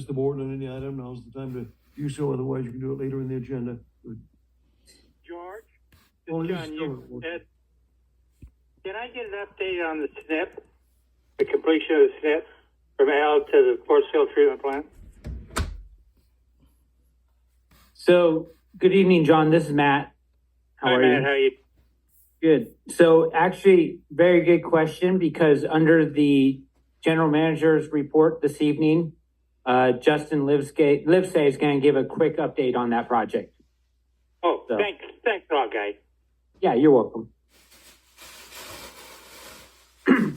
the board on any item, now's the time to do so, otherwise you can do it later in the agenda. George, Well, it's it is John, still you important. said, can I get an update on the SNP, the completion of the SNP from Al to the Portsville treatment plant? So, good evening, John. This is Matt. How Hi, are Matt, you? how are you? Good. So, actually, very good question, because under the general manager's report this evening, Justin Livesay is going to give a quick update on that project. Oh, So- thanks a lot, guys. Yeah, you're welcome. I'm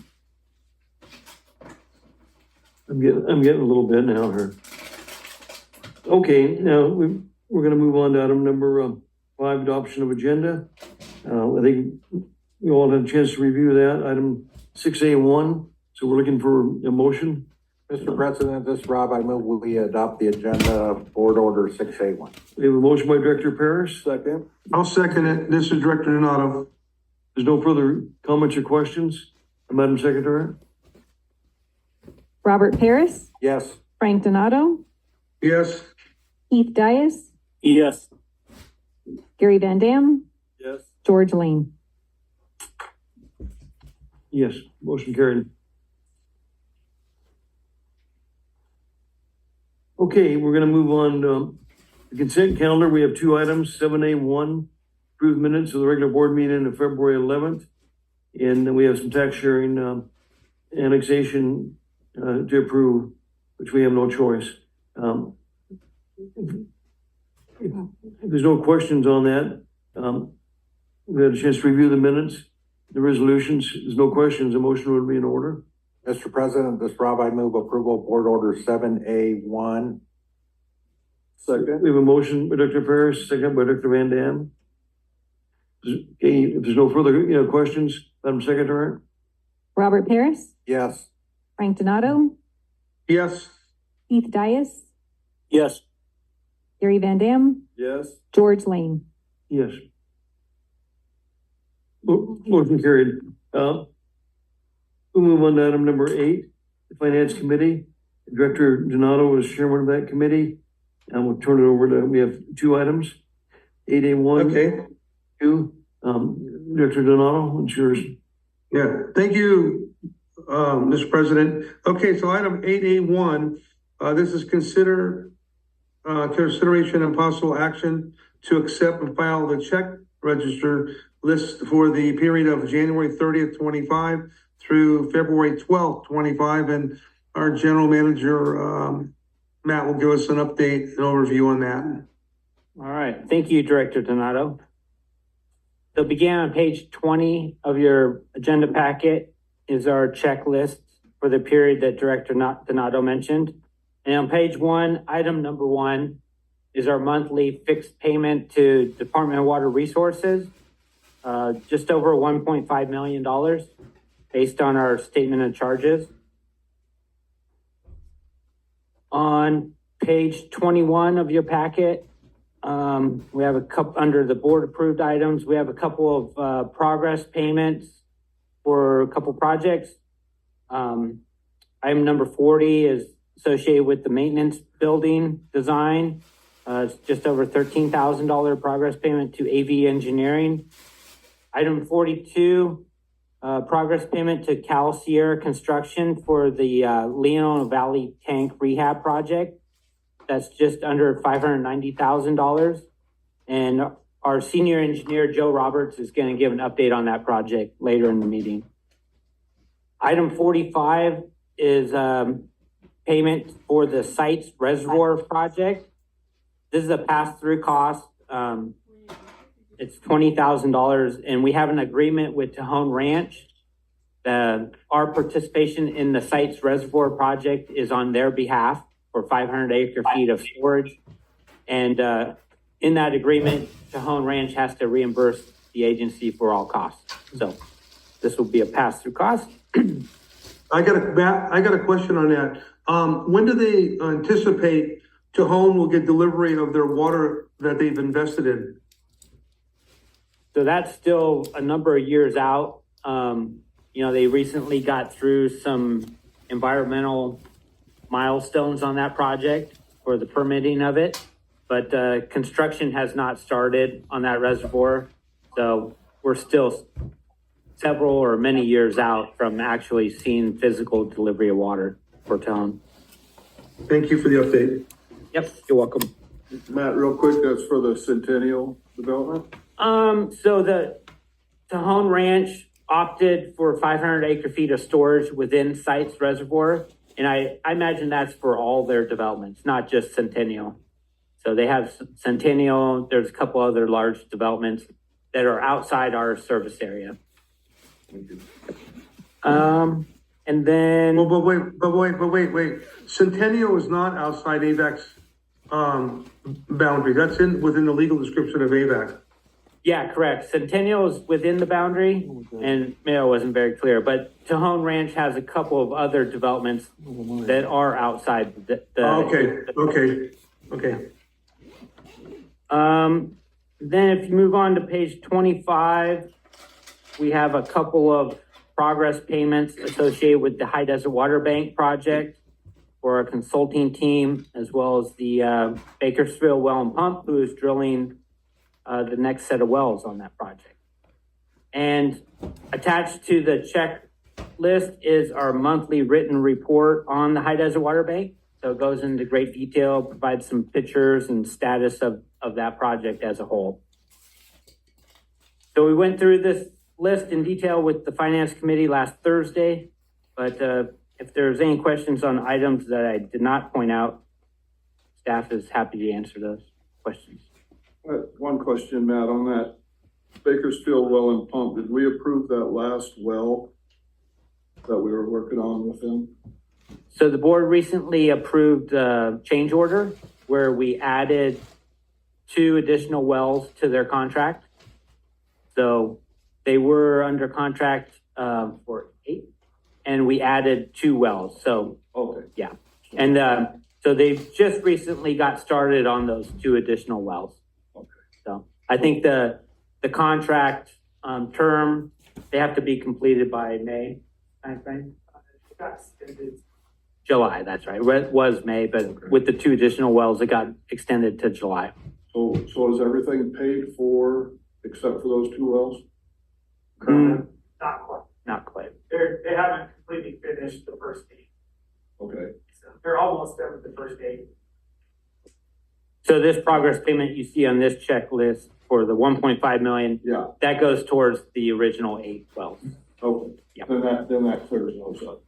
getting a little bit now here. Okay, now we're gonna move on to item number 5, adoption of agenda. I think we all had a chance to review that, item 6A1. So we're looking for a motion. Mr. President, this is Rob. I move we adopt the agenda of Board Order 6A1. We have a motion by Director Parrish. Second. I'll second it. This is Director Donato. There's no further comments or questions, Madam Secretary? Robert Paris, Yes. Frank Donato, Yes. Keith Dias, Yes. Gary Van Dam, Yes. George Lane. Yes, motion carried. Okay, we're gonna move on to the consent calendar. We have 2 items, 7A1, approved minutes of the regular board meeting of February 11th. And then we have some tax sharing annexation to approve, which we have no choice. If there's no questions on that, we had a chance to review the minutes, the resolutions. There's no questions, a motion would be in order. Mr. President, this is Rob. I move approval of Board Order 7A1. Second. We have a motion by Dr. Parrish, second by Dr. Van Dam. Okay, if there's no further questions, Madam Secretary? Robert Paris, Yes. Frank Donato, Yes. Keith Dias, Yes. Gary Van Dam, Yes. George Lane. Yes. Motion carried. We'll move on to item number 8, the Finance Committee. Director Donato is chairman of that committee. And we'll turn it over to, we have 2 items. 8A1. Okay. 2. Director Donato, it's yours. Yeah. Thank you, Mr. President. Okay, so item 8A1, this is consideration and possible action to accept and file the check register list for the period of January 30th, 25 through February 12th, 25. And our general manager, Matt, will give us an update and overview on that. All right. Thank you, Director Donato. So begin on page 20 of your agenda packet is our checklist for the period that Director Donato mentioned. And on page 1, item number 1 is our monthly fixed payment to Department of Water Resources, just over $1.5 million based on our statement of charges. On page 21 of your packet, we have a couple under the board approved items. We have a couple of progress payments for a couple projects. Item number 40 is associated with the maintenance building design. It's just over $13,000 progress payment to AV Engineering. Item 42, progress payment to Cal Sierra Construction for the Leona Valley Tank Rehab Project. That's just under $590,000. And our senior engineer, Joe Roberts, is going to give an update on that project later in the meeting. Item 45 is payment for the site's reservoir project. This is a pass-through cost. It's $20,000, and we have an agreement with Tejon Ranch. Our participation in the site's reservoir project is on their behalf for 500 acre feet of storage. And in that agreement, Tejon Ranch has to reimburse the agency for all costs. So this will be a pass-through cost. I got a question on that. When do they anticipate Tejon will get delivery of their water that they've invested in? So that's still a number of years out. They recently got through some environmental milestones on that project for the permitting of it, but construction has not started on that reservoir. So we're still several or many years out from actually seeing physical delivery of water for town. Thank you for the update. Yep, you're welcome. Matt, real quick, that's for the Centennial development? So the Tejon Ranch opted for 500 acre feet of storage within Sites Reservoir. And I imagine that's for all their developments, not just Centennial. So they have Centennial, there's a couple other large developments that are outside our service area. And then, But wait. Centennial is not outside AVAC's, boundary. That's within the legal description of AVAC. yeah, correct. Centennial is within the boundary, and maybe I wasn't very clear, but Tejon Ranch has a couple of other developments that are outside the. Okay. Then if you move on to page 25, we have a couple of progress payments associated with the High Desert Water Bank project for our consulting team, as well as the Bakersfield Well and Pump, who is drilling the next set of wells on that project. And attached to the checklist is our monthly written report on the High Desert Water Bank. So it goes into great detail, provides some pictures and status of that project as a whole. So we went through this list in detail with the Finance Committee last Thursday, but if there's any questions on items that I did not point out, staff is happy to answer those questions. One question, Matt, on that Bakersfield well and pump, did we approve that last well that we were working on with them? So the board recently approved a change order where we added 2 additional wells to their contract. So they were under contract for 8, and we added 2 wells. So, Okay. yeah. And so they've just recently got started on those 2 additional wells. Okay. So I think the contract term, they have to be completed by May timeframe. July, that's right. It was May, but with the 2 additional wells, it got extended to July. So is everything paid for except for those 2 wells? Not quite. Not quite. They haven't completely finished the first date. Okay. So they're almost done with the first date. So this progress payment you see on this checklist for the 1.5 million, Yeah, that goes towards the original 8 wells. okay. Yeah. Then that clears those up.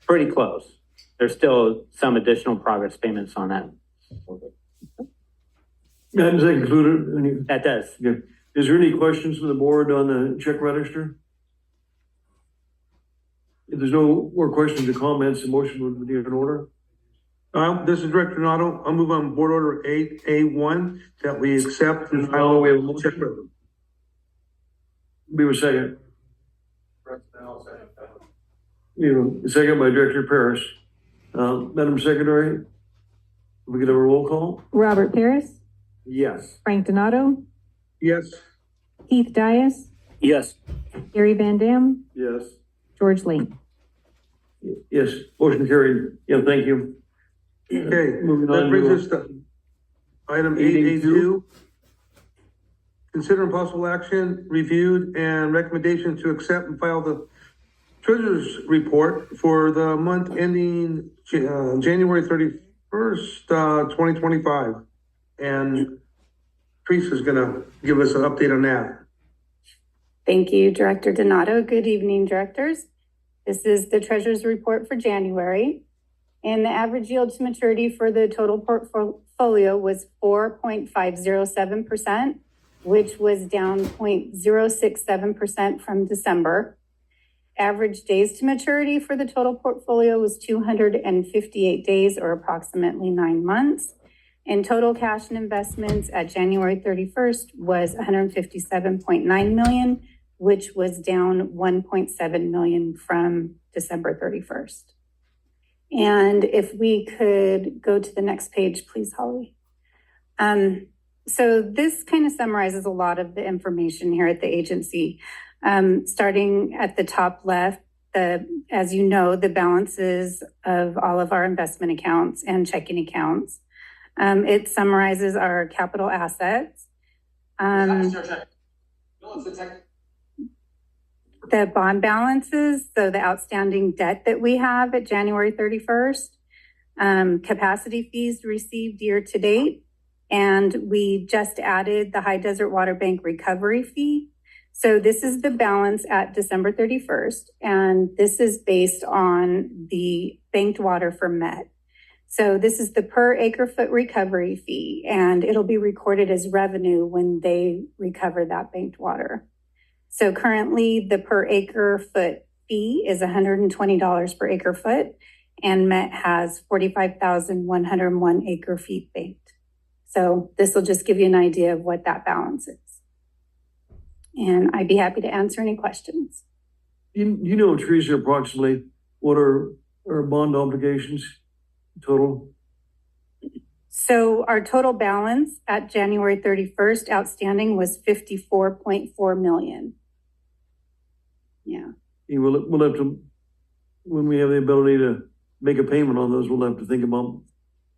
Pretty close. There's still some additional progress payments on that. Okay. Matt, is that included? That does. Is there any questions from the board on the check register? If there's no more questions or comments, the motion would be in order. This is Director Nato. I'll move on Board Order 8A1 that we accept and file. We have a motion. We have a second. We have a second by Director Paris. Madam Secretary, we get a roll call? Robert Paris, Yes. Frank Donato, Yes. Keith Dias, Yes. Gary Van Dam, Yes. George Lane. Yes, motion carried. Yeah, thank you. Okay, Moving on that brings to- us to item 8A2. Consider possible action, reviewed, and recommendation to accept and file the treasurer's report for the month ending January 31st, 2025. And Teresa is gonna give us an update on that. Thank you, Director Donato. Good evening, directors. This is the treasurer's report for January. And the average yield to maturity for the total portfolio was 4.507%, which was down 0.067% from December. Average days to maturity for the total portfolio was 258 days, or approximately 9 months. And total cash and investments at January 31st was 157.9 million, which was down 1.7 million from December 31st. And if we could go to the next page, please, Holly. So this kind of summarizes a lot of the information here at the agency. Starting at the top left, as you know, the balances of all of our investment accounts and checking accounts. It summarizes our capital assets. The bond balances, so the outstanding debt that we have at January 31st, capacity fees received year to date, and we just added the High Desert Water Bank recovery fee. So this is the balance at December 31st, and this is based on the banked water for Met. So this is the per acre foot recovery fee, and it'll be recorded as revenue when they recover that banked water. So currently the per acre foot fee is $120 per acre foot, and Met has 45,101 acre feet banked. So this will just give you an idea of what that balance is. And I'd be happy to answer any questions. You know, Teresa, approximately what are our bond obligations total? So our total balance at January 31st outstanding was 54.4 million. Yeah. We'll have to, when we have the ability to make a payment on those, we'll have to think about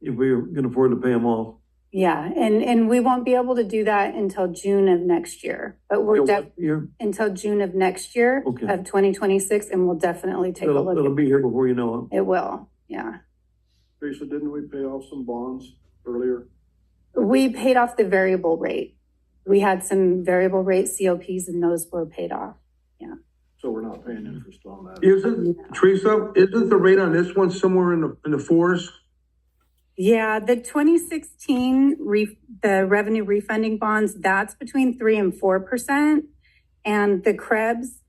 if we can afford to pay them off. Yeah, and we won't be able to do that until June of next year, but we're until June of next year Okay. of 2026, and we'll definitely take a look. It'll be here before you know it. It will, yeah. Teresa, didn't we pay off some bonds earlier? We paid off the variable rate. We had some variable rate COPs and those were paid off. So we're not paying interest on that. Isn't, Teresa, isn't the rate on this one somewhere in the fours? Yeah, the 2016 the revenue refunding bonds, that's between 3% and 4%. And the Krebs,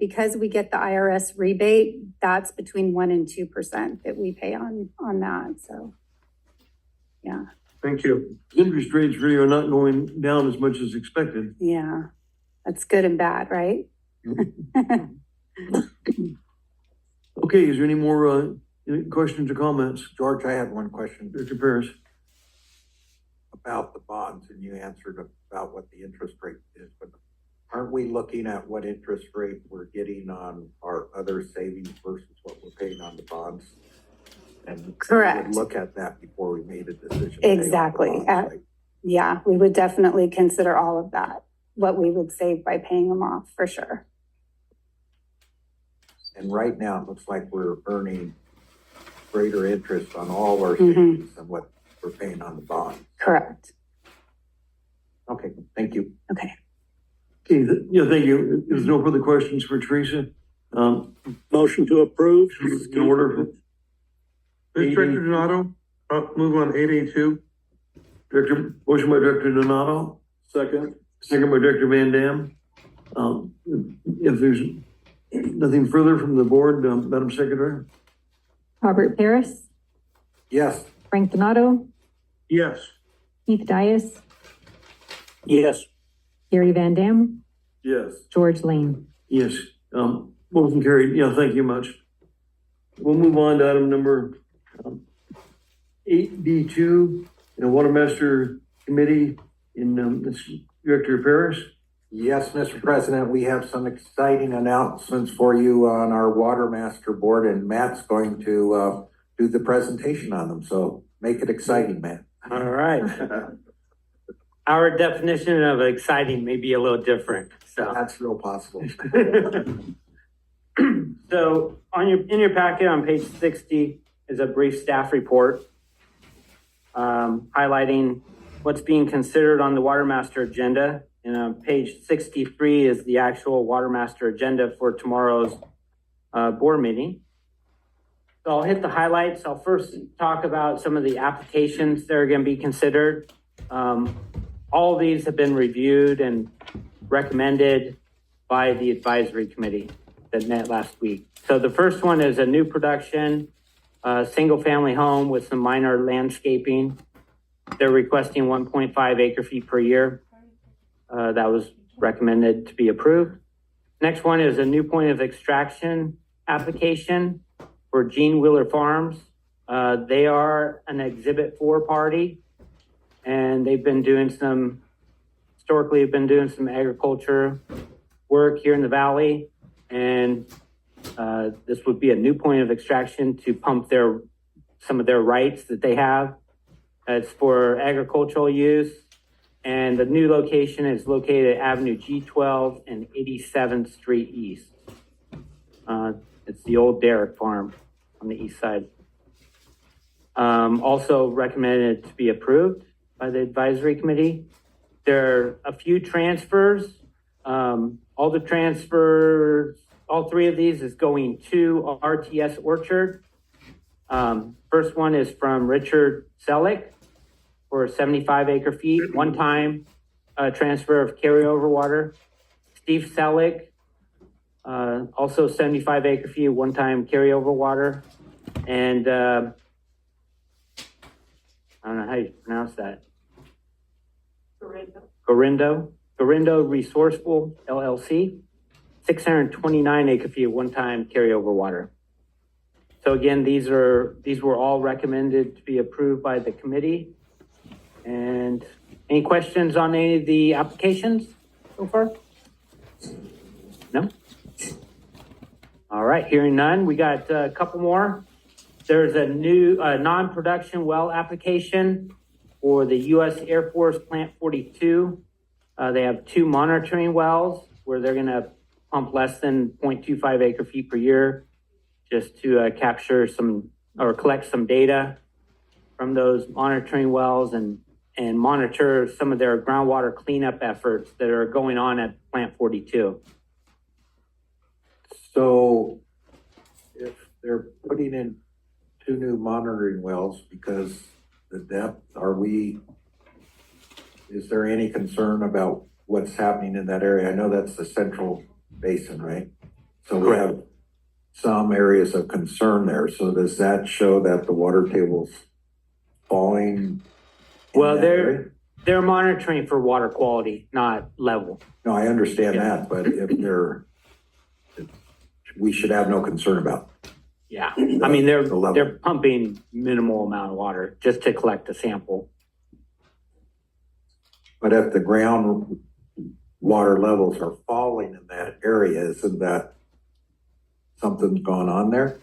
because we get the IRS rebate, that's between 1% and 2% that we pay on that. So, yeah. Thank you. Interest rates really are not going down as much as expected. Yeah, that's good and bad, right? Okay, is there any more any questions or comments? George, I had one question Director Paris? about the bonds, and you answered about what the interest rate is, but aren't we looking at what interest rate we're getting on our other savings versus what we're paying on the bonds? And Correct. we would look at that before we made a decision. to pay off the Exactly. bonds, right? Yeah, we would definitely consider all of that, what we would save by paying them off, for sure. And right now, it looks like we're earning greater interest on all our Mhm. savings than what we're paying on the bond. Correct. Okay, thank you. Okay. Okay, yeah, thank you. If there's no further questions for Teresa. Motion to approve. In order, Mr. Director Donato, move on 8A2. motion by Director Donato, Second, second by Director Van Dam. If there's nothing further from the board, Madam Secretary? Robert Paris, Yes, Frank Donato, Yes. Keith Dias, Yes. Gary Van Dam, yes. George Lane. Yes, motion carried. Yeah, thank you much. We'll move on to item number 8B2, Water Master Committee in this Director Paris. yes, Mr. President, we have some exciting announcements for you on our Water Master Board, and Matt's going to do the presentation on them, so make it exciting, Matt. All right. Our definition of exciting may be a little different, so. That's real possible. So in your packet on page 60 is a brief staff report highlighting what's being considered on the Water Master agenda. And on page 63 is the actual Water Master agenda for tomorrow's board meeting. So I'll hit the highlights. I'll first talk about some of the applications that are going to be considered. All of these have been reviewed and recommended by the advisory committee that met last week. So the first one is a new production, single family home with some minor landscaping. They're requesting 1.5 acre feet per year. That was recommended to be approved. Next one is a new point of extraction application for Gene Wheeler Farms. They are an Exhibit 4 party, and they've been doing historically have been doing some agriculture work here in the valley, and This would be a new point of extraction to pump some of their rights that they have. It's for agricultural use. And the new location is located at Avenue G12 and 87th Street East. It's the old Derrick Farm on the east side. Also recommended to be approved by the advisory committee. There are a few transfers. All the transfers, all three of these is going to RTS Orchard. First one is from Richard Selleck for 75 acre feet, one-time transfer of carryover water. Steve Selleck, also 75 acre feet, one-time carryover water. And I don't know how you pronounce that. Gorindo Resourceful LLC, 629 acre feet, one-time carryover water. So again, these were all recommended to be approved by the committee. And any questions on any of the applications so far? No? All right, hearing none, we got a couple more. There's a new non-production well application for the U.S. Air Force Plant 42. They have 2 monitoring wells where they're going to pump less than 0.25 acre feet per year just to capture some or collect some data from those monitoring wells and monitor some of their groundwater cleanup efforts that are going on at Plant 42. So if they're putting in 2 new monitoring wells because the depth, is there any concern about what's happening in that area? I know that's the central basin, right? So we have some areas of concern there. So does that show that the water table's falling? Well, they're monitoring for water quality, not level. No, I understand that, but we should have no concern about. Yeah, I mean, they're the level. pumping minimal amount of water just to collect a sample. But if the ground water levels are falling in that area, isn't that something's going on there?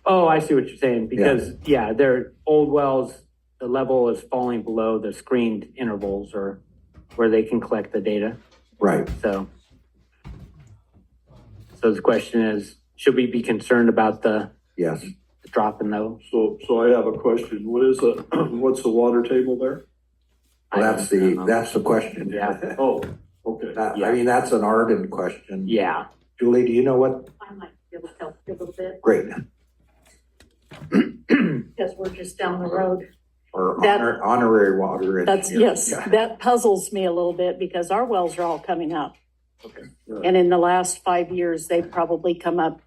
Oh, I see what you're saying, because they're old wells, the level is falling below the screened intervals or where they can collect the data. Right. So the question is, should we be concerned about the Yes. drop in those? So I have a question. What's the water table there? Well, that's the question. Yeah. Oh, okay. I mean, that's an ardent question. Yeah. Julie, do you know what? I might be able to help you a little bit, Great. because we're just down the road. Or That- honorary water. That's, engineer. yes, Yeah. that puzzles me a little bit because our wells are all coming up. Okay. And in the last 5 years, they've probably come up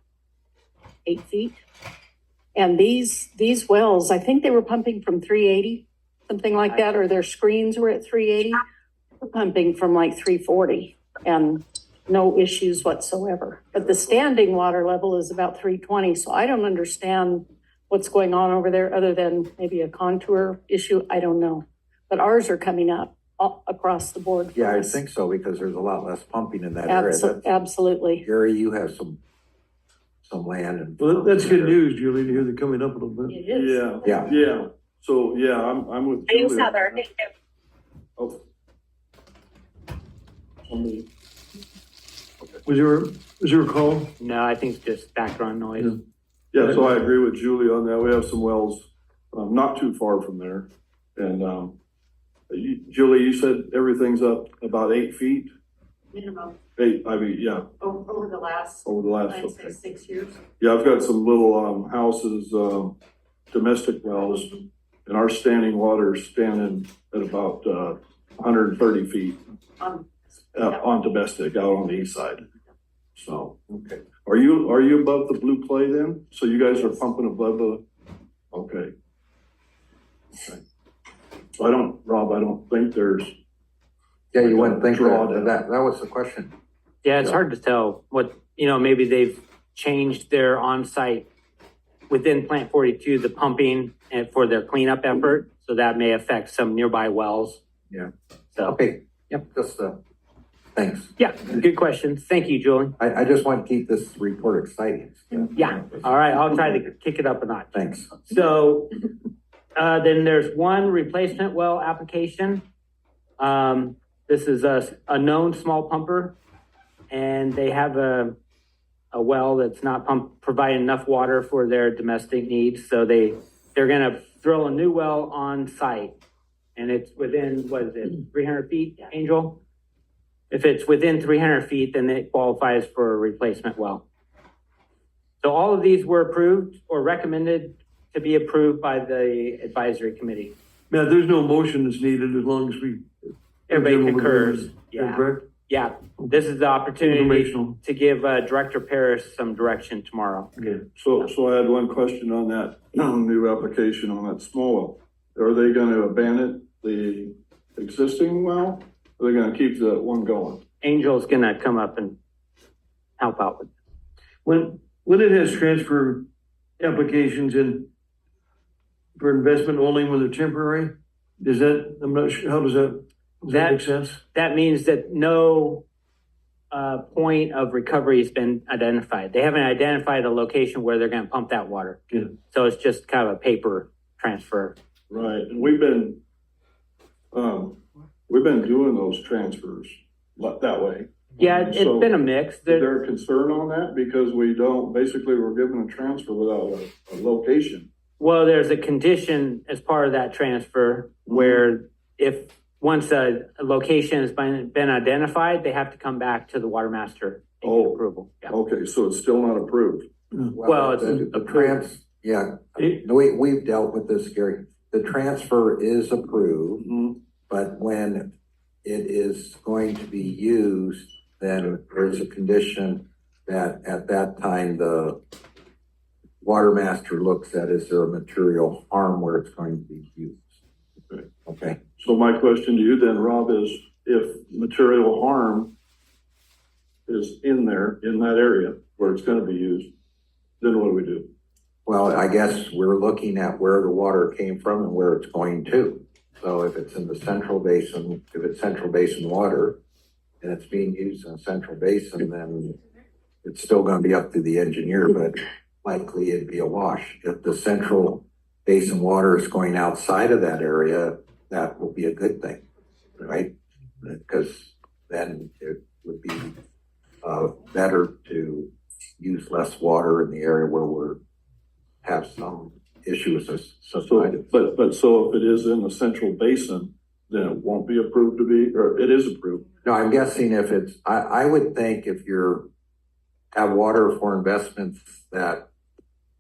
8 feet. And these wells, I think they were pumping from 380, something like that, or their screens were at 380. We're pumping from like 340 and no issues whatsoever. But the standing water level is about 320. So I don't understand what's going on over there other than maybe a contour issue. I don't know. But ours are coming up all across the board. for Yeah, I us. think so, because there's a lot less pumping in that area. Absolutely. Gary, you have some land and. Well, that's good news, Julie, to hear they're coming up a little bit. It is. Yeah. So, I'm with Julie. Oh. Somebody- Was there a call? No, I think it's just background noise. Yeah. Yeah, so I agree with Julie on that. We have some wells, not too far from there. And, Julie, you said everything's up about 8 feet? Minimum over the last, Over the last, I'd say okay. 6 years. Yeah, I've got some little, houses, domestic wells, and our standing water is standing at about, 130 feet on domestic, out on the east side. So, Okay. are you above the blue clay then? So you guys are pumping above the, okay. Okay. So I don't think there's, Yeah, you wouldn't think Draw that, down. that was the question. Yeah, it's Yeah. hard to tell what, maybe they've changed their on-site within Plant 42, the pumping and for their cleanup effort. So that may affect some nearby wells. Yeah. So, Okay. Yep. Just, Thanks. Yeah, good question. Thank you, Julie. I just want to keep this report exciting. Yeah, all right, I'll try to kick it up a notch. Thanks. So, then there's one replacement well application. This is a known small pumper, and they have a well that's not providing enough water for their domestic needs, so they're gonna drill a new well on site. And it's within, what is it, 300 feet, Angel? If it's within 300 feet, then it qualifies for a replacement well. So all of these were approved or recommended to be approved by the advisory committee. Matt, there's no motion that's needed as long as we. Everybody concurs. Is that Yeah, correct? yeah. This is the opportunity Informational. to give Director Paris some direction tomorrow. Okay. So I had one question on that new application on that small well. Are they gonna abandon the existing well? Or are they gonna keep the one going? Angel's gonna come up and help out with. When it has transfer applications in for investment only when they're temporary, does that, I'm not sure, how does that make sense? That means that no point of recovery has been identified. They haven't identified a location where they're gonna pump that water. Yeah. So it's just kind of a paper transfer. Right, and we've been doing those transfers that way. Yeah, it's So, been a mix. Is There, there a concern on that? Because we don't, basically, we're given a transfer without a location. well, there's a condition as part of that transfer where if once a location has been identified, they have to come back to the water master and get Oh. approval. Yeah. Okay, so it's still not approved. Well, it's the approved. yeah, It- we've dealt with this, Gary. The transfer is approved, Mhm. but when it is going to be used, then there's a condition that at that time, the water master looks at, is there a material harm where it's going to be used? Okay. Okay, So my question to you then, Rob, is if material harm is in there, in that area where it's gonna be used, then what do we do? well, I guess we're looking at where the water came from and where it's going to. So if it's in the central basin, if it's central basin water and it's being used in the central basin, then it's still gonna be up to the engineer, but likely it'd be a wash. If the central basin water is going outside of that area, that will be a good thing, right? Because then it would be better to use less water in the area where we're have some issues as So, subsided. but so if it is in the central basin, then it won't be approved to be, or it is approved? No, I'm guessing if it's, I would think if you're have water for investments that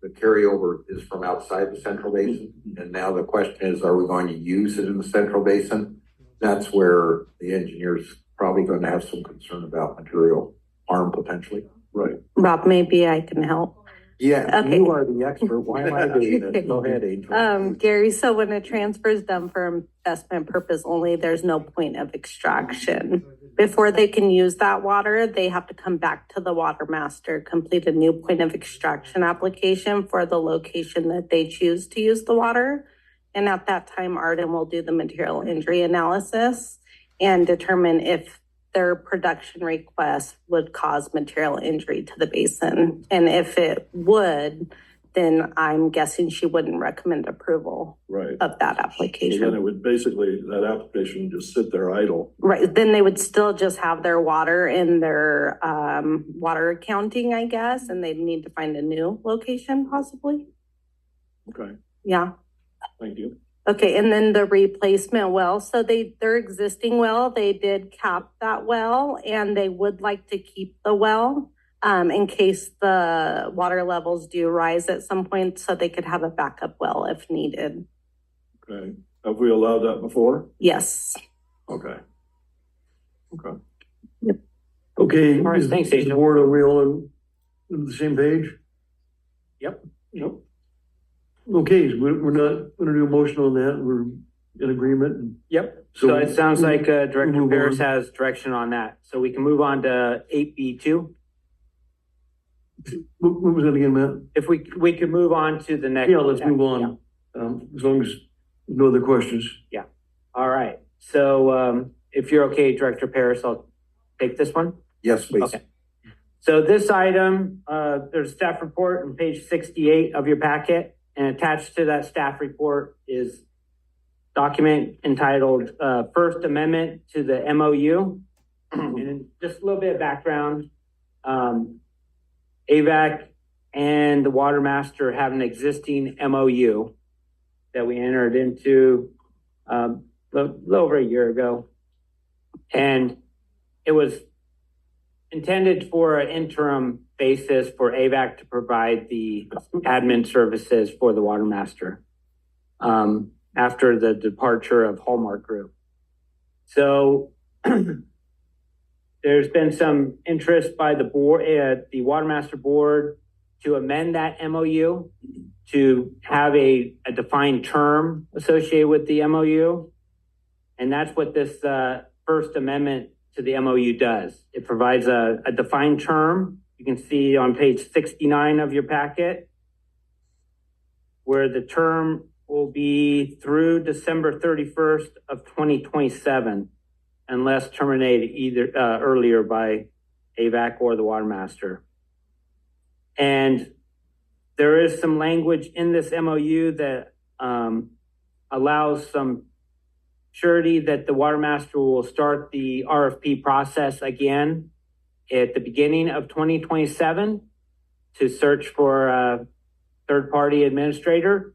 the carryover is from outside the central basin. And now the question is, are we going to use it in the central basin? That's where the engineer's probably going to have some concern about material harm potentially. Right. Rob, maybe I can help. Yeah, Okay. you are the expert. Why am I doing it? Go ahead, Angel. Gary, so when a transfer is done for investment purpose only, there's no point of extraction. Before they can use that water, they have to come back to the water master, complete a new point of extraction application for the location that they choose to use the water. And at that time, Arden will do the material injury analysis and determine if their production request would cause material injury to the basin. And if it would, then I'm guessing she wouldn't recommend approval Right. of that So then application. it would basically, that application would just sit there idle. Right, then they would still just have their water in their water accounting, I guess, and they'd need to find a new location possibly. Okay, Yeah. thank you. Okay, and then the replacement well, so their existing well, they did cap that well and they would like to keep the well in case the water levels do rise at some point, so they could have a backup well if needed. Okay, have we allowed that before? Yes. Okay. Okay. Okay. All right, is- thanks, is the Angel. board, are we all on the same page? Yep. Yep. Okay, so we're not gonna do a motion on that, we're in agreement. Yep. So it sounds like Director move Paris on. has direction on that. So we can move on to 8B2. What was that again, Matt? If we could move on to the next. Yeah, let's move Yeah. on, as long as no other questions. All right. So if you're okay, Director Paris, I'll take this one? Yes, please. Okay. So this item, there's a staff report on page 68 of your packet, and attached to that staff report is document entitled, First Amendment to the MOU. And just a little bit of background, Avek and the Water Master have an existing MOU that we entered into, a little over a year ago. And it was intended for an interim basis for AVAC to provide the admin services for the Water Master after the departure of Hallmark Group. So there's been some interest by the board, the Water Master Board, to amend that MOU to have a defined term associated with the MOU. And that's what this First Amendment to the MOU does. It provides a defined term. You can see on page 69 of your packet, where the term will be through December 31st of 2027, unless terminated either earlier by AVAC or the Water Master. And there is some language in this MOU that allows some surety that the Water Master will start the RFP process again at the beginning of 2027 to search for a third-party administrator,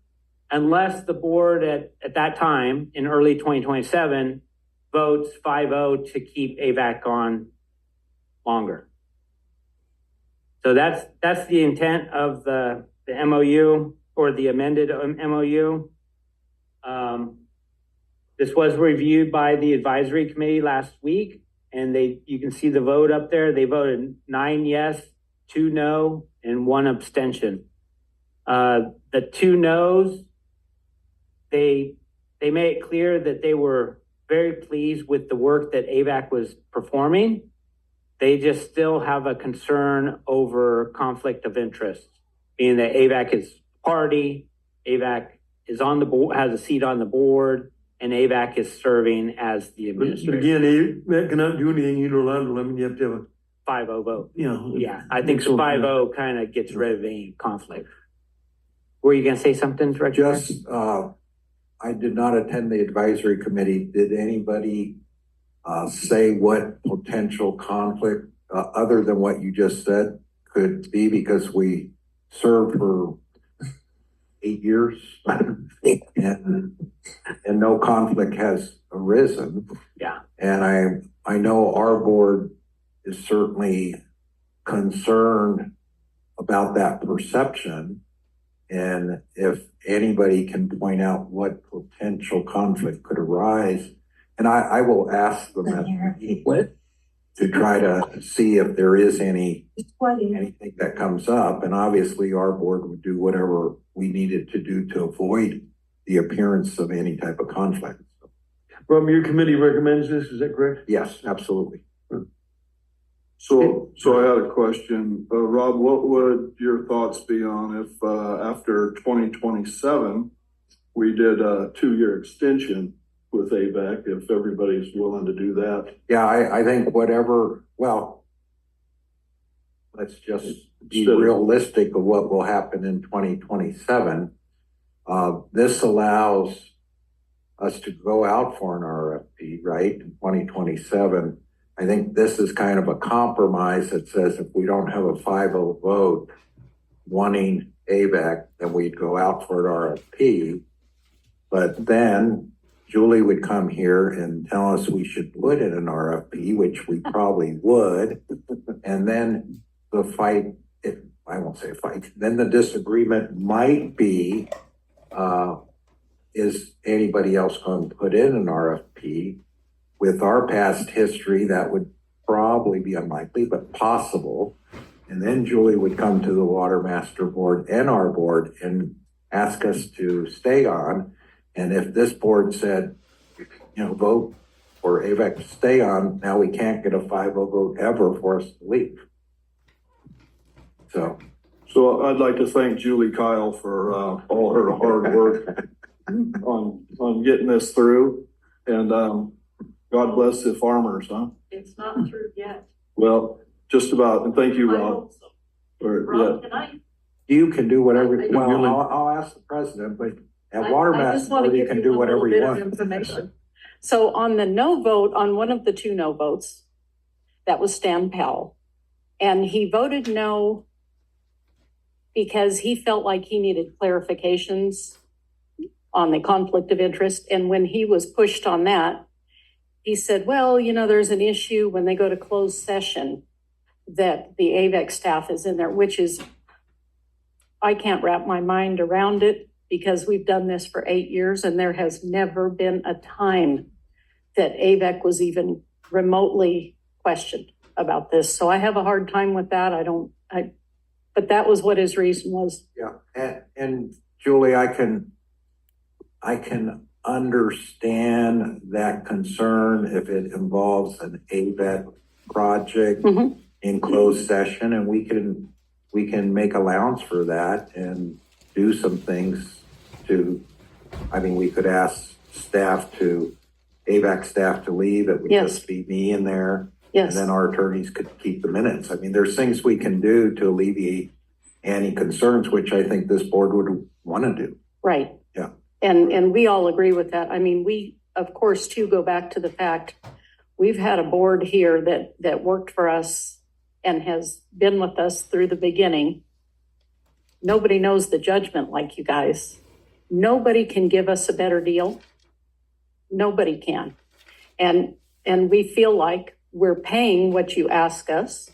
unless the board at that time in early 2027 votes 5-0 to keep AVAC on longer. So that's the intent of the MOU, or the amended MOU. This was reviewed by the advisory committee last week, and you can see the vote up there. They voted 9 yes, 2 no, and 1 abstention. The 2 no's, they made it clear that they were very pleased with the work that AVAC was performing. They just still have a concern over conflict of interest, being that AVAC is party, AVAC is on the board, has a seat on the board, and AVAC is serving as the But administrator. again, that cannot do anything unilaterally. I mean, you have to have a, 5-0 vote. you Yeah, I think the 5-0 kind of gets rid of any conflict. Were you gonna say something, Director? Just, I did not attend the advisory committee. Did anybody say what potential conflict, other than what you just said, could be? Because we served for 8 years and no conflict has arisen. Yeah. And I know our board is certainly concerned about that perception. And if anybody can point out what potential conflict could arise, and I will ask them at the meeting to try to see if there is anything that comes up. And obviously our board would do whatever we needed to do to avoid the appearance of any type of conflict. Rob, your committee recommends this, is that correct? Yes, absolutely. So I had a question. Rob, what would your thoughts be on if, after 2027, we did a 2-year extension with AVAC, if everybody's willing to do that? Yeah, I think whatever, well, let's just be realistic of what will happen in 2027. This allows us to go out for an RFP, right, in 2027. I think this is kind of a compromise that says if we don't have a 5-0 vote wanting AVAC, then we'd go out for an RFP. But then Julie would come here and tell us we should put in an RFP, which we probably would. And then the fight, I won't say fight, then the disagreement might be, is anybody else going to put in an RFP? With our past history, that would probably be unlikely, but possible. And then Julie would come to the Water Master Board and our board and ask us to stay on. And if this board said, vote for AVAC to stay on, now we can't get a 5-0 vote ever for us to leave. So I'd like to thank Julie Kyle for all her hard work on getting this through. And God bless the farmers, huh? It's not through yet. Well, just about, and thank you, I Rob. hope so. For, Rob, can I? You can do whatever, I- well, I'll ask the president, but at I Watermaster just want to Board, you give can you do a whatever little you bit of want. information. So on the no vote, on one of the two no votes, that was Stan Powell. And he voted no because he felt like he needed clarifications on the conflict of interest. And when he was pushed on that, he said, well, you know, there's an issue when they go to closed session that the Avek staff is in there, which is, I can't wrap my mind around it because we've done this for 8 years and there has never been a time that Avek was even remotely questioned about this. So I have a hard time with that. But that was what his reason was. Yeah, and Julie, I can understand that concern if it involves an AVET project Mhm. in closed session, and we can make allowance for that and do some things we could ask AVAC staff to leave. It would Yes. just be me in there. Yes. And then our attorneys could keep the minutes. I mean, there's things we can do to alleviate any concerns, which I think this board would want to do. Right. Yeah. And we all agree with that. I mean, we, of course, too, go back to the fact we've had a board here that worked for us and has been with us through the beginning. Nobody knows the judgment like you guys. Nobody can give us a better deal. Nobody can. And we feel like we're paying what you ask us.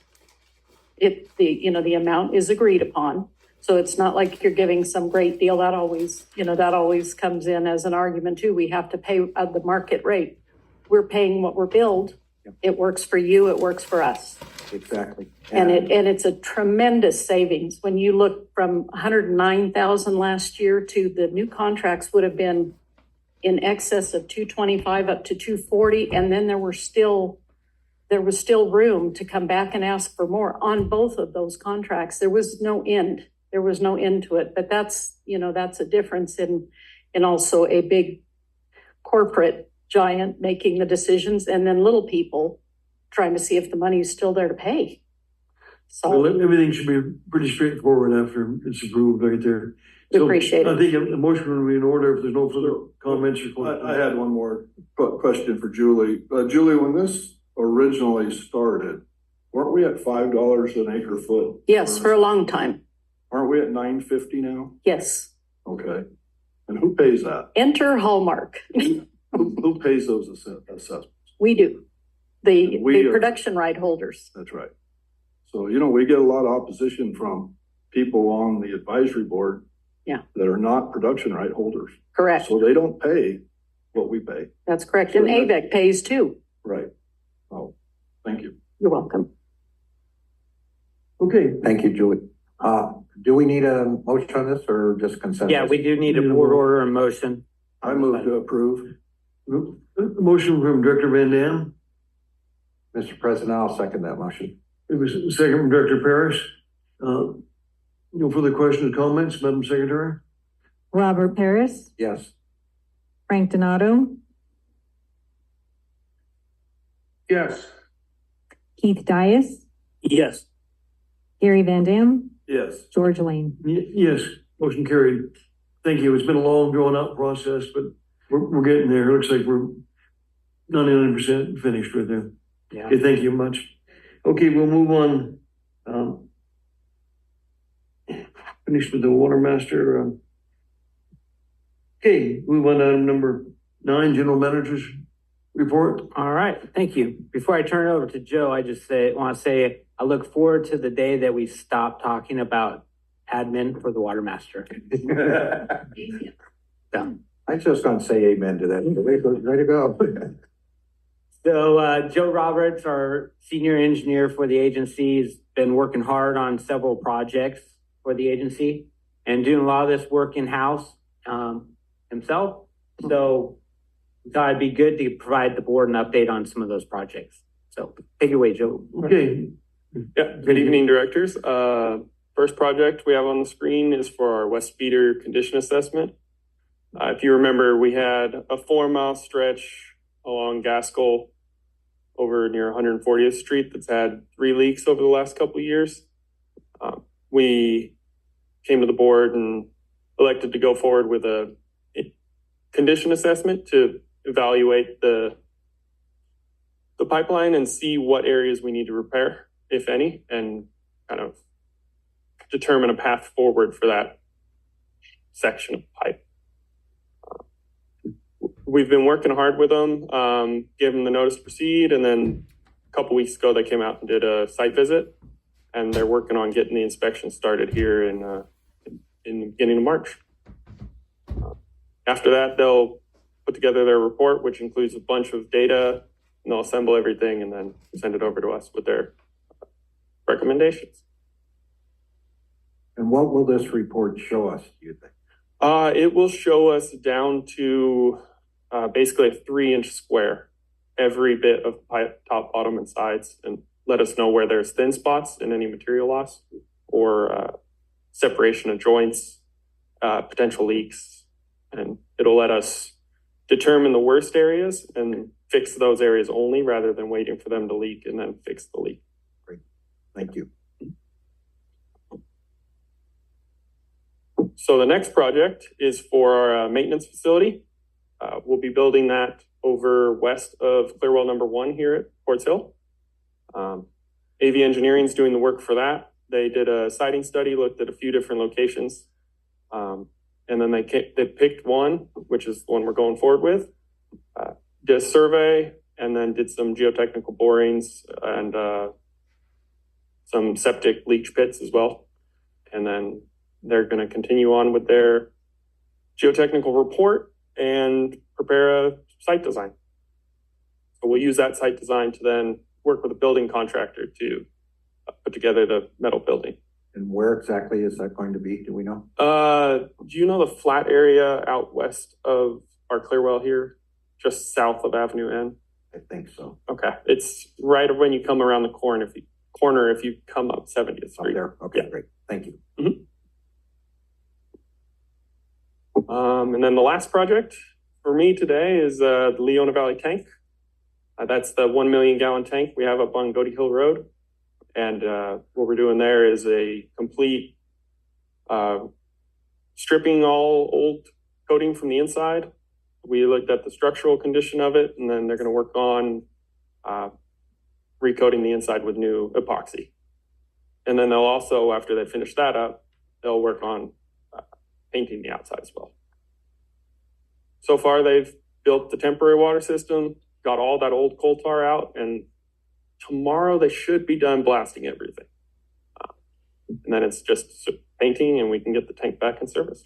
If the amount is agreed upon. So it's not like you're giving some great deal. That always comes in as an argument too. We have to pay the market rate. We're paying what we're billed. Yep. It works for you, it works for us. Exactly. And it's a tremendous savings. When you look from 109,000 last year to the new contracts would have been in excess of 225 up to 240. And then there was still room to come back and ask for more on both of those contracts. There was no end. There was no end to it. But that's a difference in also a big corporate giant making the decisions and then little people trying to see if the money is still there to pay. Well, So everything should be pretty straightforward after it's approved right there. we So appreciate I it. think a motion would be in order if there's no further comments or questions. I had one more question for Julie. Julie, when this originally started, weren't we at $5 an acre foot? Yes, for a long time. Aren't we at $9.50 now? Yes. Okay. And who pays that? Enter Hallmark. Who pays those assessments? We do. The We, production right holders. That's right. So, we get a lot of opposition from people on the advisory board. Yeah. That are not production right holders. Correct. So they don't pay what we pay. That's correct. And Avek pays too. Right. Oh, thank you. You're welcome. Okay, Thank you, Julie. Do we need a motion on this or just consensus? Yeah, we do need a board order and motion. I move to approve. motion from Director Van Dam. Mr. President, I'll second that motion. It was a second from Director Parrish. No further questions, comments, Madam Secretary? Robert Paris, Yes. Frank Donato, Yes. Keith Dias, Yes. Gary Van Dam, Yes. George Lane. Yes, motion carried. Thank you. It's been a long, drawn out process, but we're getting there. It looks like we're 99% finished right there. Yeah. Okay, thank you much. Okay, we'll move on. Finished with the water master. Okay, move on to item number 9, general manager's report. All right, thank you. Before I turn it over to Joe, I just want to say I look forward to the day that we stop talking about admin for the water master. I'm just gonna say amen to that. Way to go. So Joe Roberts, our senior engineer for the agency, has been working hard on several projects for the agency and doing a lot of this work in-house himself. So we thought it'd be good to provide the board an update on some of those projects. So take it away, Joe. Okay, Yeah, good evening, directors. First project we have on the screen is for our West Feeder condition assessment. If you remember, we had a 4-mile stretch along Gaskell over near 140th Street that's had 3 leaks over the last couple of years. We came to the board and elected to go forward with a condition assessment to evaluate the pipeline and see what areas we need to repair, if any, and kind of determine a path forward for that section of pipe. We've been working hard with them, gave them the notice to proceed, and then a couple weeks ago they came out and did a site visit, and they're working on getting the inspection started here in the beginning of March. After that, they'll put together their report, which includes a bunch of data, and they'll assemble everything and then send it over to us with their recommendations. And what will this report show us, do you think? It will show us down to basically a 3-inch square, every bit of pipe, top, bottom, and sides, and let us know where there's thin spots and any material loss or separation of joints, potential leaks, and it'll let us determine the worst areas and fix those areas only rather than waiting for them to leak and then fix the leak. Great, thank you. So the next project is for our maintenance facility. We'll be building that over west of Clearwell number 1 here at Ports Hill. AV Engineering is doing the work for that. They did a siting study, looked at a few different locations, and then they picked one, which is the one we're going forward with. Did a survey and then did some geotechnical borings and some septic leach pits as well. And then they're going to continue on with their geotechnical report and prepare a site design. So we'll use that site design to then work with a building contractor to put together the metal building. And where exactly is that going to be? Do we know? Do you know the flat area out west of our Clearwell here, just south of Avenue N? I think so. Okay, it's right when you come around the corner. If you come up 70th Up Street. there. Okay, Yeah. great. Thank you. And then the last project for me today is the Leona Valley tank. That's the 1 million gallon tank we have up on Goaty Hill Road. And what we're doing there is a complete stripping all old coating from the inside. We looked at the structural condition of it, and then they're going to work on recoating the inside with new epoxy. And then they'll also, after they finish that up, they'll work on painting the outside as well. So far, they've built the temporary water system, got all that old coal tar out, and tomorrow they should be done blasting everything. And then it's just painting and we can get the tank back in service.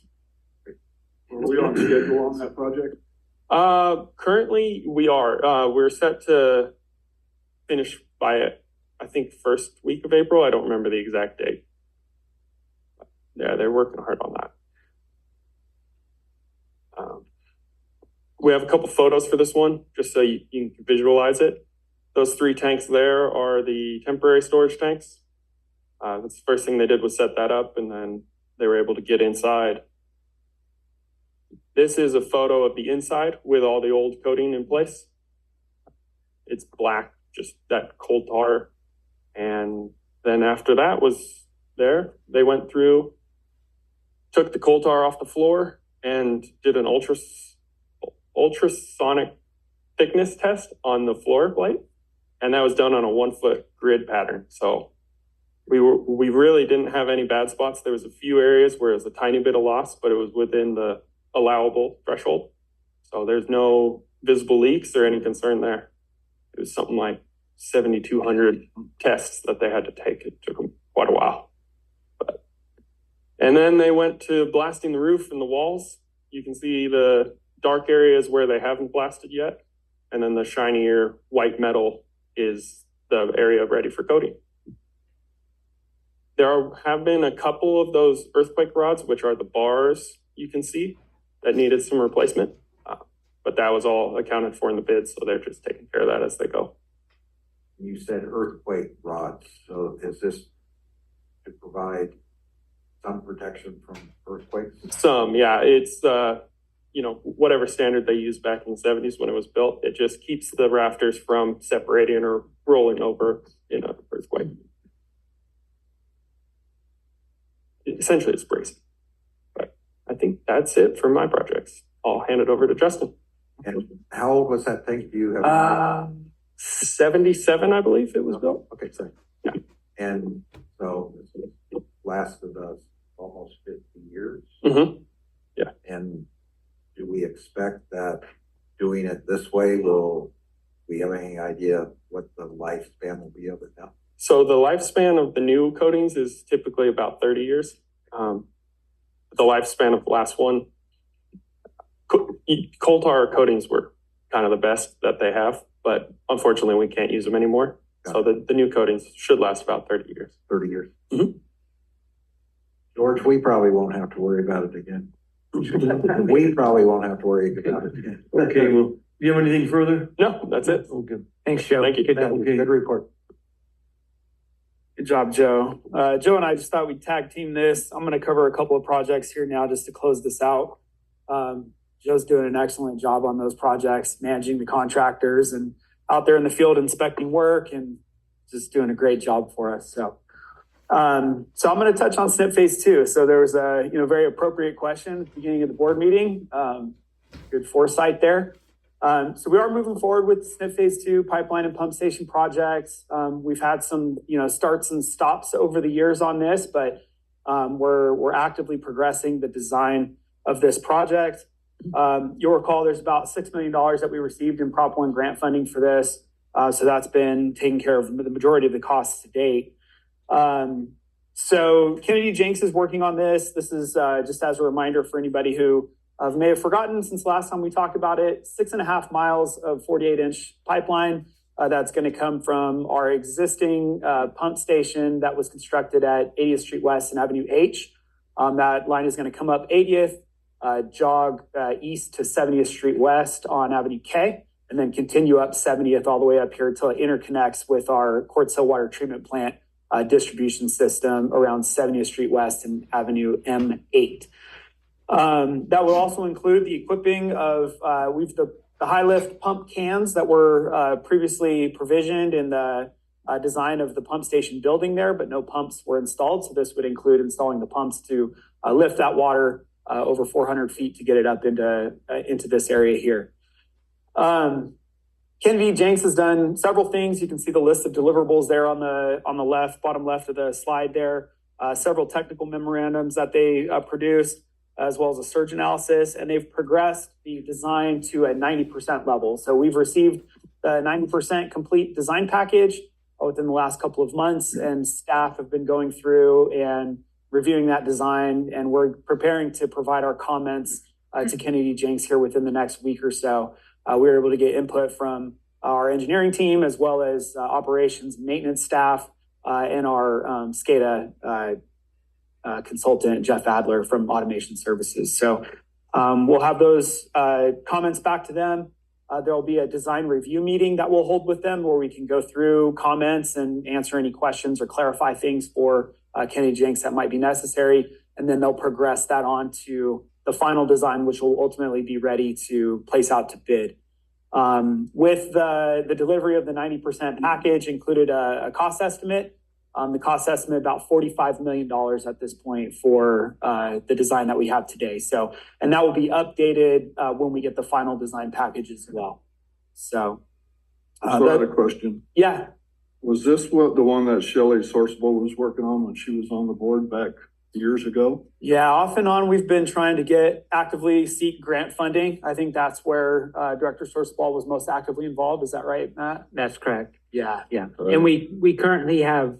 Are we on schedule on that project? Currently we are. We're set to finish by, I think, first week of April. I don't remember the exact date. Yeah, they're working hard on that. We have a couple photos for this one, just so you can visualize it. Those 3 tanks there are the temporary storage tanks. That's the first thing they did was set that up, and then they were able to get inside. This is a photo of the inside with all the old coating in place. It's black, just that coal tar. And then after that was there, they went through, took the coal tar off the floor and did an ultrasonic thickness test on the floor plate. And that was done on a 1-foot grid pattern. So we really didn't have any bad spots. There was a few areas where it was a tiny bit of loss, but it was within the allowable threshold. So there's no visible leaks or any concern there. It was something like 7,200 tests that they had to take. It took them quite a while. And then they went to blasting the roof and the walls. You can see the dark areas where they haven't blasted yet. And then the shinier white metal is the area ready for coating. There have been a couple of those earthquake rods, which are the bars you can see, that needed some replacement. But that was all accounted for in the bid, so they're just taking care of that as they go. You said earthquake rods, so is this to provide some protection from earthquakes? Some, yeah, it's whatever standard they used back in the 70s when it was built. It just keeps the rafters from separating or rolling over in an earthquake. Essentially, it's bracing. But I think that's it for my projects. I'll hand it over to Justin. And how old was that thing? Do you have? 77, I believe it was built. Okay, sorry. Yeah. And so this lasted us almost 50 years. Mm-hmm. Yeah. And do we expect that doing it this way, will we have any idea what the lifespan will be of it now? So the lifespan of the new coatings is typically about 30 years. The lifespan of the last one, coal tar coatings were kind of the best that they have, but unfortunately we can't use them anymore. So the new coatings should last about 30 years. 30 years. Mhm. George, we probably won't have to worry about it again. We probably won't have to worry about it again. Okay, well, do you have anything further? No, that's it. Okay. Thanks, Joe. Thank you. Good job. Okay. Good report. Good job, Joe. Joe and I just thought we'd tag team this. I'm going to cover a couple of projects here now just to close this out. Joe's doing an excellent job on those projects, managing the contractors and out there in the field inspecting work and just doing a great job for us. So I'm going to touch on SNP phase 2. So there was a very appropriate question at the beginning of the board meeting. Good foresight there. So we are moving forward with SNP phase 2 pipeline and pump station projects. We've had some starts and stops over the years on this, but we're actively progressing the design of this project. You'll recall there's about $6 million that we received in Prop 1 grant funding for this. So that's been taking care of the majority of the costs to date. So Kennedy Jenks is working on this. This is just as a reminder for anybody who may have forgotten since last time we talked about it, 6.5 miles of 48-inch pipeline that's going to come from our existing pump station that was constructed at 80th Street West and Avenue H. That line is going to come up 80th, jog east to 70th Street West on Avenue K, and then continue up 70th all the way up here until it interconnects with our Quartz Hill Water Treatment Plant distribution system around 70th Street West and Avenue M8. That will also include the equipping of the high lift pump cans that were previously provisioned in the design of the pump station building there, but no pumps were installed. So this would include installing the pumps to lift that water over 400 feet to get it up into this area here. Kennedy Jenks has done several things. You can see the list of deliverables there on the left, bottom left of the slide there. Several technical memorandums that they produced, as well as a surge analysis, and they've progressed the design to a 90% level. So we've received the 90% complete design package within the last couple of months, and staff have been going through and reviewing that design, and we're preparing to provide our comments to Kennedy Jenks here within the next week or so. We were able to get input from our engineering team, as well as operations maintenance staff, and our SCADA consultant, Jeff Adler from Automation Services. So we'll have those comments back to them. There'll be a design review meeting that we'll hold with them where we can go through comments and answer any questions or clarify things for Kennedy Jenks that might be necessary. And then they'll progress that on to the final design, which will ultimately be ready to place out to bid. With the delivery of the 90% package included a cost estimate. The cost estimate about $45 million at this point for the design that we have today. So, and that will be updated when we get the final design package as well. So, I had a question. Yeah. Was this the one that Shelley Sourceball was working on when she was on the board back years ago? Yeah, off and on, we've been trying to actively seek grant funding. I think that's where Director Sourceball was most actively involved. Is that right, Matt? That's correct. Yeah. Yeah. Right. And we currently have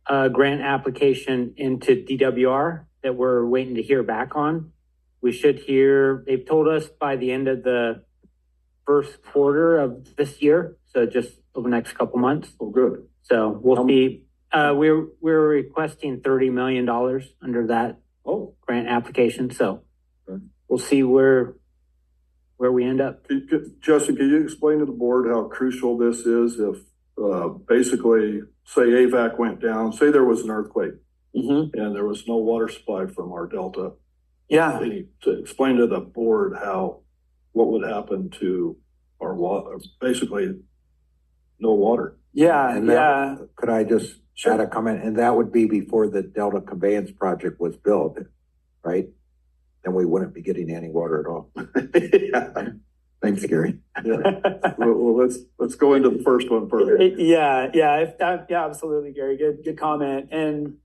a grant application into DWR that we're waiting to hear back on. We should hear, they've told us by the end of the first quarter of this year. So just over the next couple months. Oh, good. So we'll be, we're requesting $30 million under that grant application. So we'll see where we end up. Justin, can you explain to the board how crucial this is if basically, say AVAC went down, say there was an earthquake and there was no water supply from our delta, Yeah. To explain to the board what would happen to our water, basically no water. Yeah. And Yeah. could I just add a comment? And that would be before the Delta Conveyance Project was built, right? Then we wouldn't be getting any water at all. Yeah. Thanks, Gary. Well, let's go into the first one first. Yeah, absolutely, Gary. Good comment. And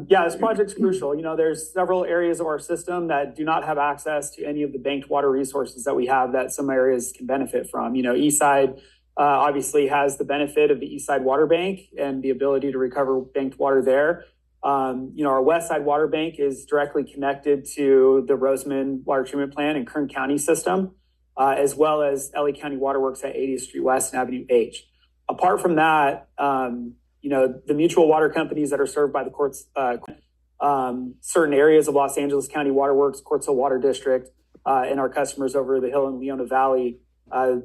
this project's crucial. You know, there's several areas of our system that do not have access to any of the banked water resources that we have that some areas can benefit from. You know, Eastside obviously has the benefit of the Eastside Water Bank and the ability to recover banked water there. You know, our Westside Water Bank is directly connected to the Roseman Water Treatment Plant and Kern County system, as well as LA County Waterworks at 80th Street West and Avenue H. Apart from that, you know, the mutual water companies that are served by the courts, certain areas of Los Angeles County Waterworks, Quartz Hill Water District, and our customers over the Hill and Leona Valley,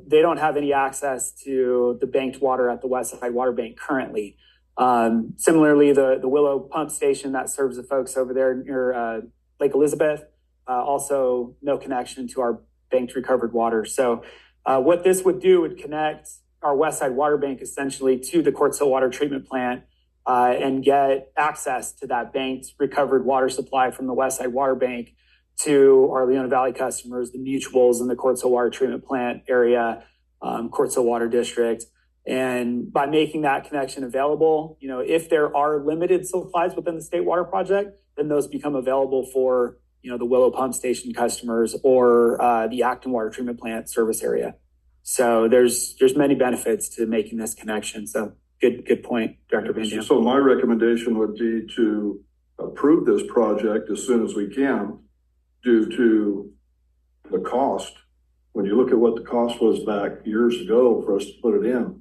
they don't have any access to the banked water at the Westside Water Bank currently. Similarly, the Willow Pump Station that serves the folks over there near Lake Elizabeth, also no connection to our banked recovered water. So what this would do would connect our Westside Water Bank essentially to the Quartz Hill Water Treatment Plant and get access to that banked recovered water supply from the Westside Water Bank to our Leona Valley customers, the mutuals in the Quartz Hill Water Treatment Plant area, Quartz Hill Water District. And by making that connection available, you know, if there are limited supplies within the State Water Project, then those become available for, you know, the Willow Pump Station customers or the Acton Water Treatment Plant service area. So there's many benefits to making this connection. So good point, Director Van Dam. So my recommendation would be to approve this project as soon as we can due to the cost. When you look at what the cost was back years ago for us to put it in,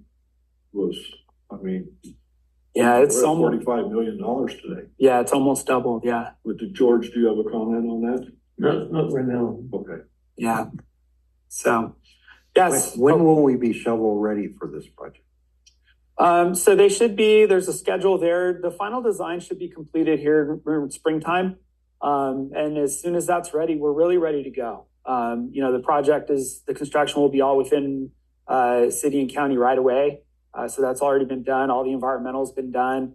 It's almost $45 million today. Yeah, it's almost doubled. Yeah. George, do you have a comment on that? Not right now. Okay. Yeah. So, yes. When will we be shovel ready for this project? So there's a schedule there. The final design should be completed here in springtime. And as soon as that's ready, we're really ready to go. You know, the construction will be all within city and county right away. So that's already been done. All the environmental's been done.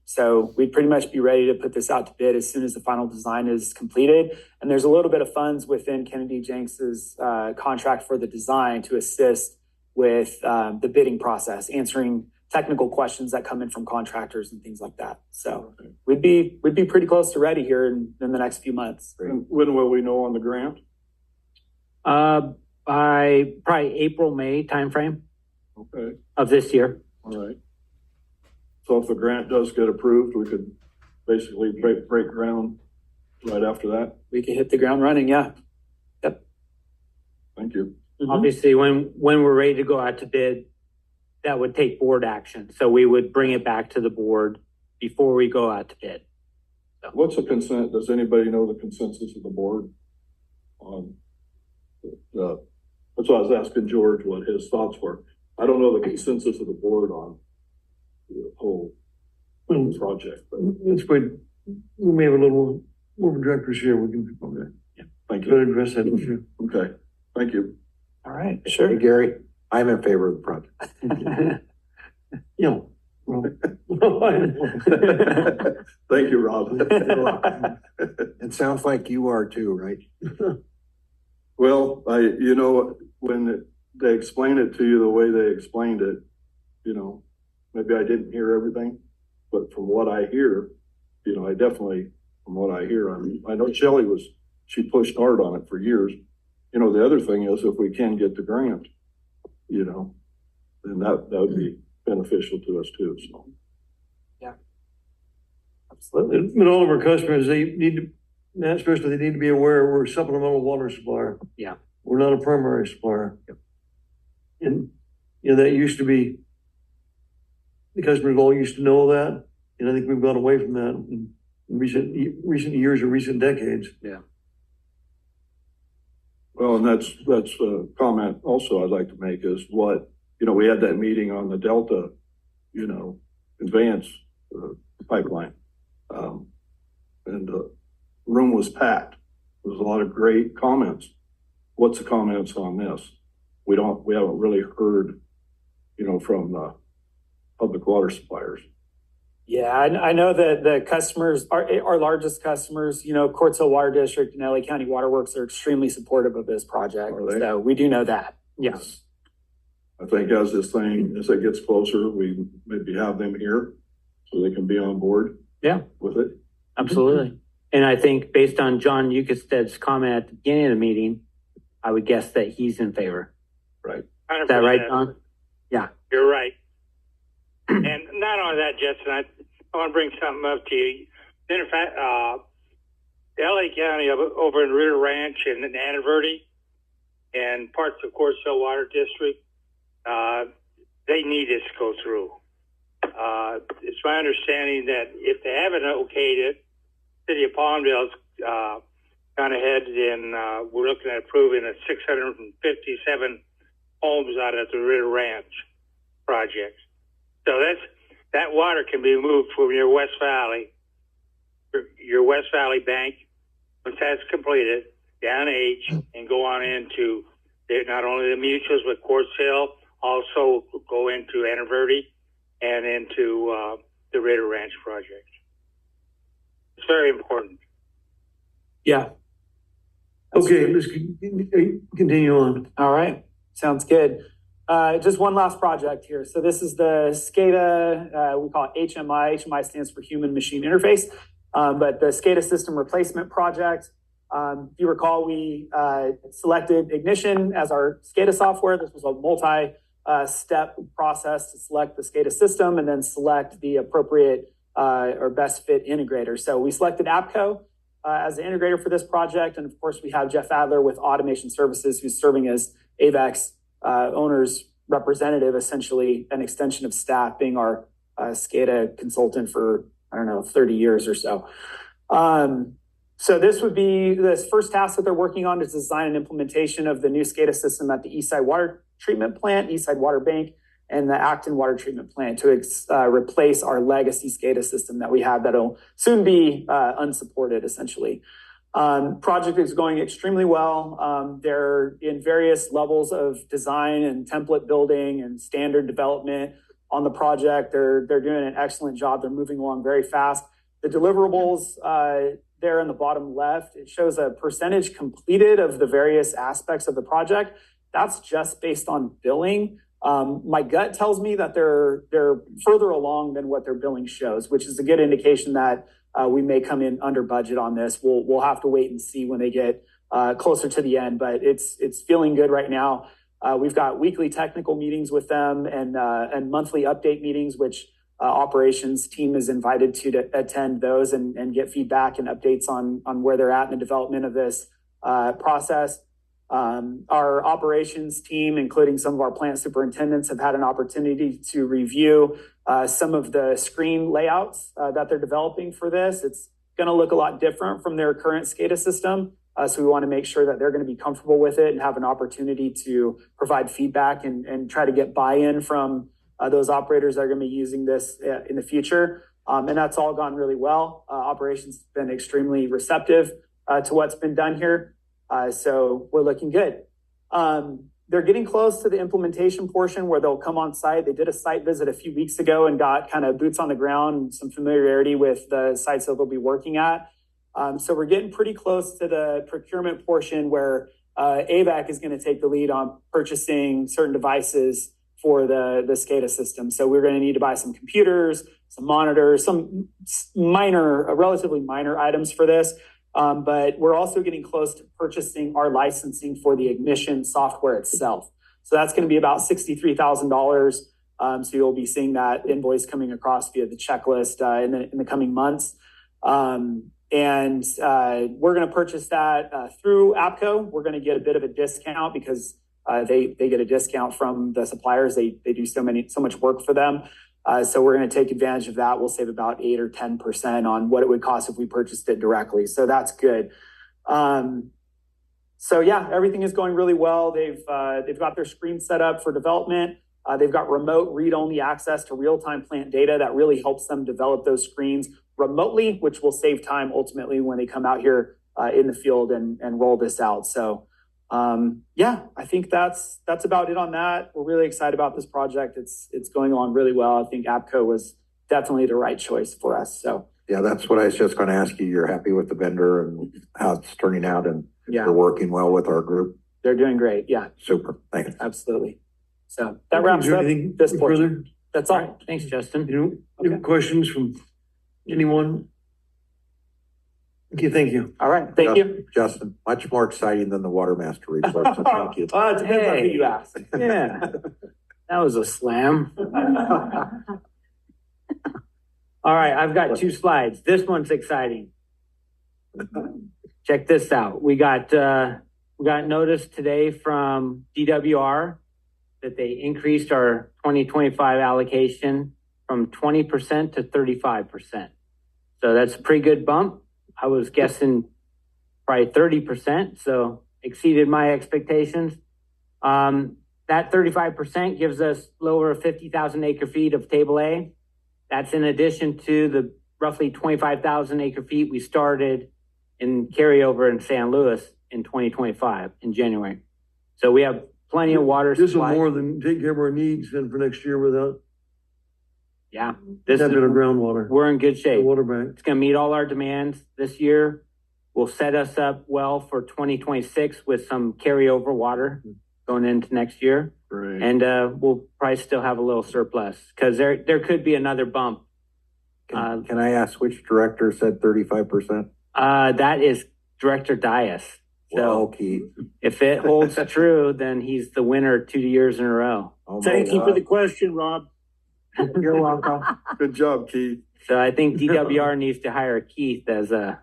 So we'd pretty much be ready to put this out to bid as soon as the final design is completed. And there's a little bit of funds within Kennedy Jenks's contract for the design to assist with the bidding process, answering technical questions that come in from contractors and things like that. So we'd be pretty close to ready here in the next few months. And when will we know on the grant? By probably April, May timeframe Okay, of this year. all right. So if the grant does get approved, we could basically break ground right after that. We can hit the ground running. Yeah. Thank you. Obviously, when we're ready to go out to bid, that would take board action. So we would bring it back to the board before we go out to bid. What's the consent? Does anybody know the consensus of the board on that's why I was asking George what his thoughts were. I don't know the consensus of the board on the whole project, but That's good. We may have a little more directors here. We can, okay. thank Try to you. address that issue. Okay, thank you. All right. Hey, Sure. Gary, I'm in favor of the project. Yeah. Well, Thank you, Rob. It sounds like you are too, right? Well, when they explain it to you the way they explained it, you know, maybe I didn't hear everything, but from what I hear, you know, from what I hear, I know she pushed hard on it for years. You know, the other thing is if we can get the grant, you know, then that would be beneficial to us too, so. Absolutely. But all of our customers, they need to be aware we're a supplemental water supplier. Yeah. We're not a primary supplier. Yep. And, you know, that used to be, the customers all used to know that. And I think we've gone away from that in recent years or recent decades. Yeah. Well, and that's a comment also I'd like to make is we had that meeting on the Delta, you know, conveyance pipeline. And room was packed. There was a lot of great comments. What's the comments on this? We haven't really heard, from the public water suppliers. Yeah, I know that the customers, our largest customers, Quartz Hill Water District and LA County Waterworks are extremely supportive of this project. Are they? So we do know that. Yes. I think as it gets closer, we maybe have them here so they can be on board. Yeah. With it. Absolutely. And I think based on John Ukestad's comment at the beginning of the meeting, I would guess that he's in favor. Right. 100%. Is that right, John? Yeah. You're right. And not only that, Justin, I want to bring something up to you. Then, in fact, LA County over in Ritter Ranch and in Anaverdy and parts of Quartz Hill Water District, they need this to go through. It's my understanding that if they haven't okayed it, City of Palmdale's gone ahead and we're looking at approving 657 homes out at the Ritter Ranch project. So that water can be moved from your West Valley bank, once that's completed, down H and go on into not only the mutuals but Quartz Hill, also go into Anaverdy and into the Ritter Ranch project. It's very important. Yeah. Okay, let's continue on. All right. Sounds good. Just one last project here. So this is the SCADA, we call it HMI. HMI stands for Human Machine Interface, but the SCADA system replacement project. If you recall, we selected Ignition as our SCADA software. This was a multi-step process to select the SCADA system and then select the appropriate or best fit integrator. So we selected APCO as the integrator for this project. And of course, we have Jeff Adler with Automation Services, who's serving as Avek's owner's representative, essentially an extension of staff, being our SCADA consultant for, 30 years or so. So this would be this first task that they're working on is design and implementation of the new SCADA system at the Eastside Water Treatment Plant, Eastside Water Bank, and the Acton Water Treatment Plant to replace our legacy SCADA system that we have that'll soon be unsupported, essentially. Project is going extremely well. They're in various levels of design and template building and standard development on the project. They're doing an excellent job. They're moving along very fast. The deliverables there in the bottom left, it shows a percentage completed of the various aspects of the project. That's just based on billing. My gut tells me that they're further along than what their billing shows, which is a good indication that we may come in under budget on this. We'll have to wait and see when they get closer to the end, but it's feeling good right now. We've got weekly technical meetings with them and monthly update meetings, which operations team is invited to attend those and get feedback and updates on where they're at in the development of this process. Our operations team, including some of our plant superintendents, have had an opportunity to review some of the screen layouts that they're developing for this. It's going to look a lot different from their current SCADA system. So we want to make sure that they're going to be comfortable with it and have an opportunity to provide feedback and try to get buy-in from those operators that are going to be using this in the future. And that's all gone really well. Operations has been extremely receptive to what's been done here. So we're looking good. They're getting close to the implementation portion where they'll come on site. They did a site visit a few weeks ago and got kind of boots on the ground, some familiarity with the sites that they'll be working at. So we're getting pretty close to the procurement portion where Avek is going to take the lead on purchasing certain devices for the SCADA system. So we're going to need to buy some computers, some monitors, some relatively minor items for this. But we're also getting close to purchasing our licensing for the Ignition software itself. So that's going to be about $63,000. So you'll be seeing that invoice coming across via the checklist in the coming months. And we're going to purchase that through APCO. We're going to get a bit of a discount because they get a discount from the suppliers. They do so much work for them. So we're going to take advantage of that. We'll save about 8 or 10% on what it would cost if we purchased it directly. So that's good. So yeah, everything is going really well. They've got their screen set up for development. They've got remote read-only access to real-time plant data that really helps them develop those screens remotely, which will save time ultimately when they come out here in the field and roll this out. So yeah, I think that's about it on that. We're really excited about this project. It's going on really well. I think APCO was definitely the right choice for us. So Yeah, that's what I was just gonna ask you. You're happy with the vendor and how it's turning out, and yeah, they're working well with our group? they're doing great. Yeah, Super, thanks. absolutely. So that Is wraps there up anything this portion. further? That's All all. right, thanks, Justin. You know, any questions from anyone? Okay, thank you. All right, thank you. Justin, much more exciting than the water master report, so thank you. It depends on who you ask. Yeah, that was a slam. All right, I've got 2 slides. This one's exciting. Check this out. We got notice today from DWR that they increased our 2025 allocation from 20% to 35%. So that's a pretty good bump. I was guessing probably 30%, so exceeded my expectations. That 35% gives us lower 50,000 acre feet of table A. That's in addition to the roughly 25,000 acre feet we started in carryover in San Luis in 2025 in January. So we have plenty of water This will supply. more than take care of our needs then for next year without Yeah, this is, tapping our groundwater, we're in good the shape. water bank. It's gonna meet all our demands this year. Will set us up well for 2026 with some carryover water going into next year. Great. And we'll probably still have a little surplus because there could be another bump. Can I ask which director said 35%? That is Director Dias. Well, So Keith. if it holds true, then he's the winner 2 years in a row. Oh my Thank you for God. the question, Rob. You're welcome. Good job, Keith. So I think DWR needs to hire Keith as a,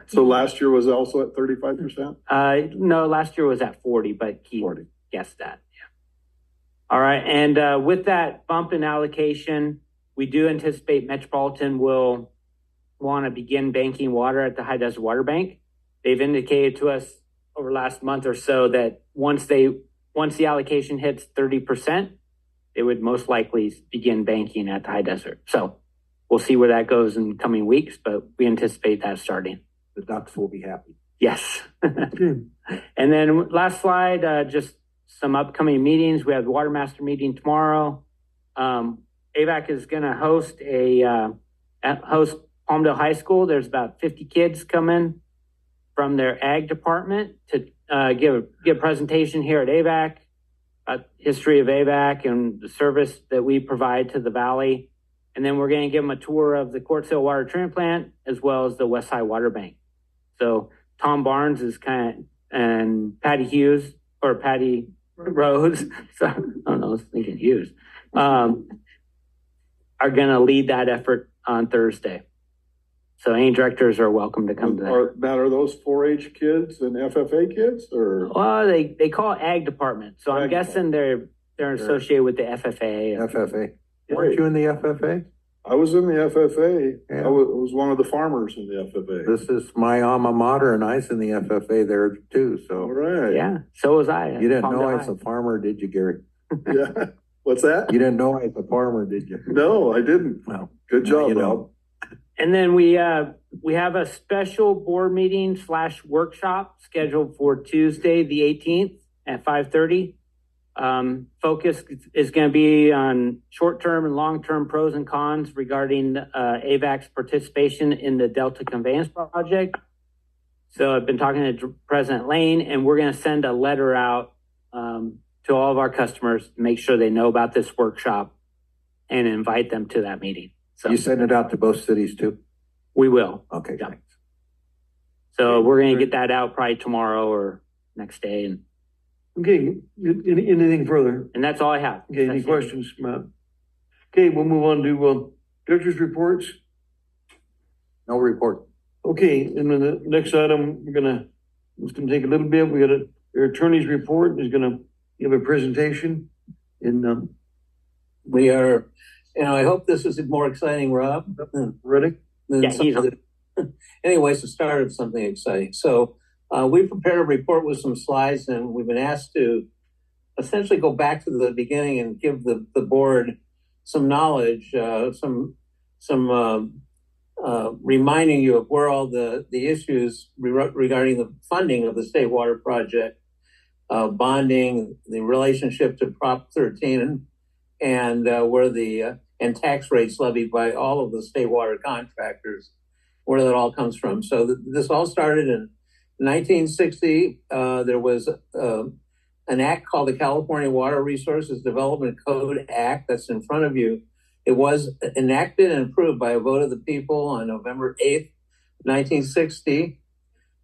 So last year was also at 35%? no, last year was at 40, but Keith 40. guessed that. Yeah. All right. And with that bump in allocation, we do anticipate Metropolitan will want to begin banking water at the High Desert Water Bank. They've indicated to us over the last month or so that once the allocation hits 30%, they would most likely begin banking at the High Desert. So we'll see where that goes in coming weeks, but we anticipate that starting. The Ducks will be happy. Yes. Okay. And then last slide, just some upcoming meetings. We have the Water Master meeting tomorrow. AVAC is going to host host Palmdale High School. There's about 50 kids coming from their ag department to give a presentation here at AVAC, history of AVAC and the service that we provide to the Valley. And then we're going to give them a tour of the Quartz Hill Water Treatment Plant as well as the West High Water Bank. So Tom Barnes is and Patty Hughes or Patty Rhodes. So I don't know, I was thinking Hughes. Are going to lead that effort on Thursday. So any directors are welcome to come to that. Matt, are those 4-H kids and FFA kids or? Well, they call it ag department. So I'm Ag guessing they're associated with the FFA. FFA. Weren't you in the FFA? I was in the FFA. Yeah. I was one of the farmers in the FFA. This is my alma mater, and I was in the FFA there too, All so. right. Yeah, so was I. You didn't know Palmdale I was High. a farmer, did you, Gary? Yeah. What's that? You didn't know I was a farmer, did you? No, I didn't. Well, Good now job, you Rob. know. And then we have a special board meeting / workshop scheduled for Tuesday, the 18th at 5:30. Focus is going to be on short-term and long-term pros and cons regarding AVAC's participation in the Delta Conveyance Project. So I've been talking to President Lane, and we're going to send a letter out to all of our customers to make sure they know about this workshop and invite them to that meeting. So You send it out to both cities too? we will. Okay, Yeah. thanks. So we're going to get that out probably tomorrow or next day. Okay, anything further? And that's all I have. Okay, any That's it. questions, Matt? Okay, we'll move on to director's reports. No report. Okay, and then the next item, it's gonna take a little bit. We got your attorney's report is gonna give a presentation in, We are, I hope this is more exciting, Rob. Reading. than Yeah, he's- something that- Anyways, the start of something exciting. So we prepared a report with some slides, and we've been asked to essentially go back to the beginning and give the board some knowledge, some reminding you of where all the issues regarding the funding of the state water project, bonding, the relationship to Prop 13, and where the and tax rates levied by all of the state water contractors, where that all comes from. So this all started in 1960. There was an act called the California Water Resources Development Code Act that's in front of you. It was enacted and approved by a vote of the people on November 8th, 1960.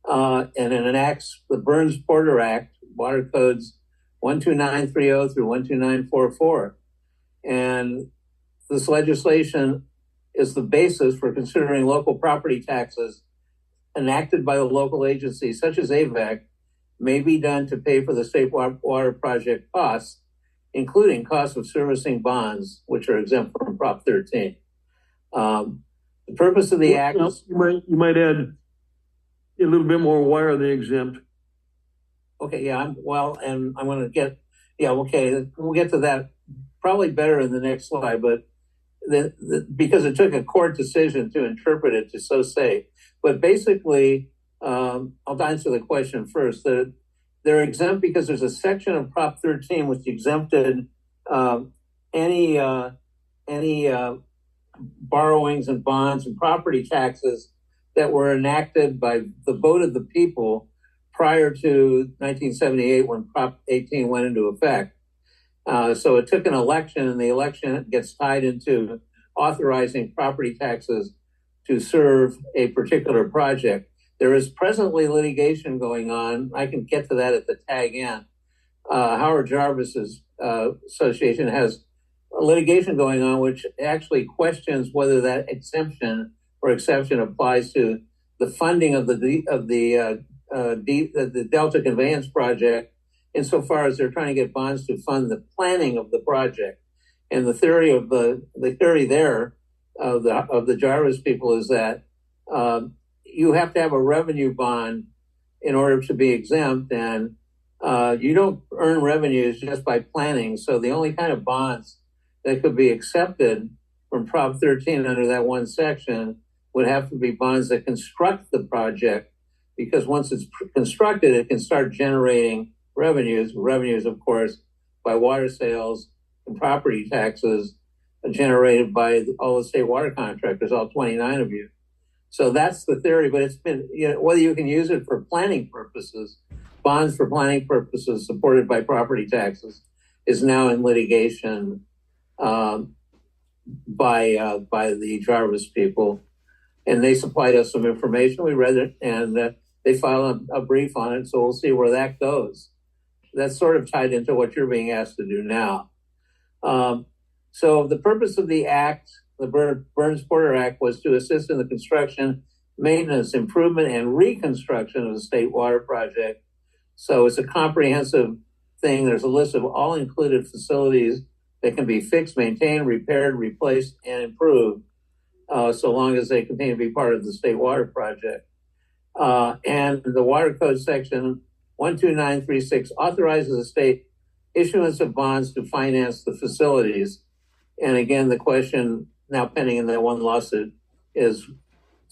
And it enacts the Burns-Porter Act, Water Codes 12930 through 12944. And this legislation is the basis for considering local property taxes enacted by the local agencies, such as Avek, may be done to pay for the state water project costs, including costs of servicing bonds, which are exempt from Prop 13. The purpose of the act is... You might add a little bit more, why are they exempt? Okay, yeah, I'm going to get, okay, we'll get to that probably better in the next slide, but because it took a court decision to interpret it to so say. But basically, I'll answer the question first. They're exempt because there's a section of Prop 13 which exempted any borrowings and bonds and property taxes that were enacted by the vote of the people prior to 1978 when Prop 18 went into effect. So it took an election, and the election gets tied into authorizing property taxes to serve a particular project. There is presently litigation going on. I can get to that at the tag end. Howard Jarvis's association has a litigation going on which actually questions whether that exemption or exception applies to the funding of the Delta Conveyance Project, insofar as they're trying to get bonds to fund the planning of the project. And the theory of the Jarvis people is that you have to have a revenue bond in order to be exempt, and you don't earn revenues just by planning. So the only kind of bonds that could be accepted from Prop 13 under that one section would have to be bonds that construct the project, because once it's constructed, it can start generating revenues, of course, by water sales and property taxes generated by all the state water contractors, all 29 of you. So that's the theory, but it's been, whether you can use it for planning purposes, bonds for planning purposes supported by property taxes, is now in litigation by the Jarvis people. And they supplied us some information. We read it, and they filed a brief on it. So we'll see where that goes. That's sort of tied into what you're being asked to do now. So the purpose of the act, the Burns-Porter Act, was to assist in the construction, maintenance, improvement, and reconstruction of the state water project. So it's a comprehensive thing. There's a list of all included facilities that can be fixed, maintained, repaired, replaced, and improved, so long as they continue to be part of the state water project. And the Water Code section 12936 authorizes the state issuance of bonds to finance the facilities. And again, the question now pending in that one lawsuit is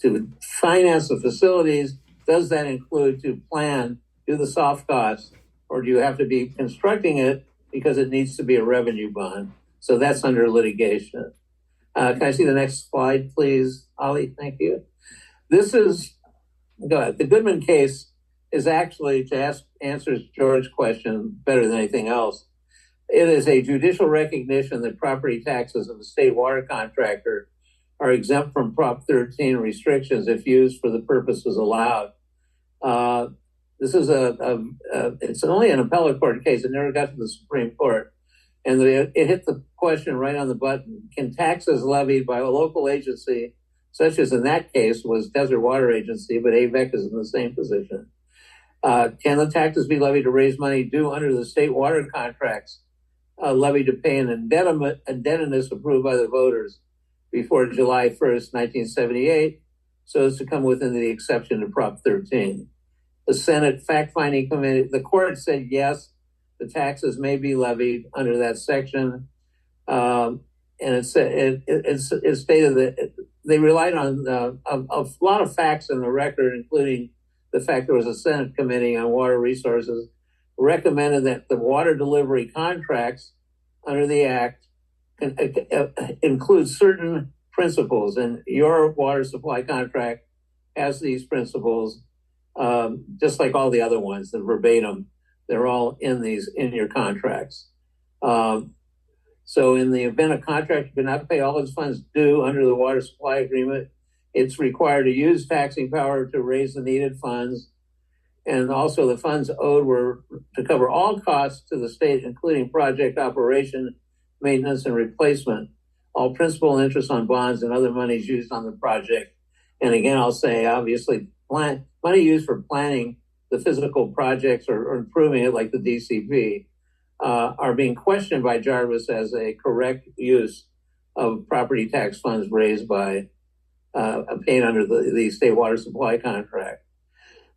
to finance the facilities. Does that include to plan, do the soft costs, or do you have to be constructing it because it needs to be a revenue bond? So that's under litigation. Can I see the next slide, please, Ollie? Thank you. This is, go ahead. The Goodman case is actually, to answer George's question better than anything else, it is a judicial recognition that property taxes of the state water contractor are exempt from Prop 13 restrictions if used for the purposes allowed. This is it's only an appellate court case. It never got to the Supreme Court. And it hit the question right on the button. Can taxes levied by a local agency, such as in that case was Desert Water Agency, but Avek is in the same position. Can the taxes be levied to raise money due under the state water contracts levied to pay an indebtedness approved by the voters before July 1st, 1978, so as to come within the exception to Prop 13? The Senate fact-finding committee, the court said yes, the taxes may be levied under that section. And it's stated that they relied on a lot of facts in the record, including the fact there was a Senate committee on water resources recommended that the water delivery contracts under the act include certain principles, and your water supply contract has these principles, just like all the other ones, the verbatim. They're all in your contracts. So in the event a contractor cannot pay all its funds due under the water supply agreement, it's required to use taxing power to raise the needed funds. And also the funds owed were to cover all costs to the state, including project operation, maintenance, and replacement, all principal and interest on bonds and other monies used on the project. And again, I'll say, obviously, money used for planning the physical projects or improving it, like the DCP, are being questioned by Jarvis as a correct use of property tax funds raised by paid under the state water supply contract.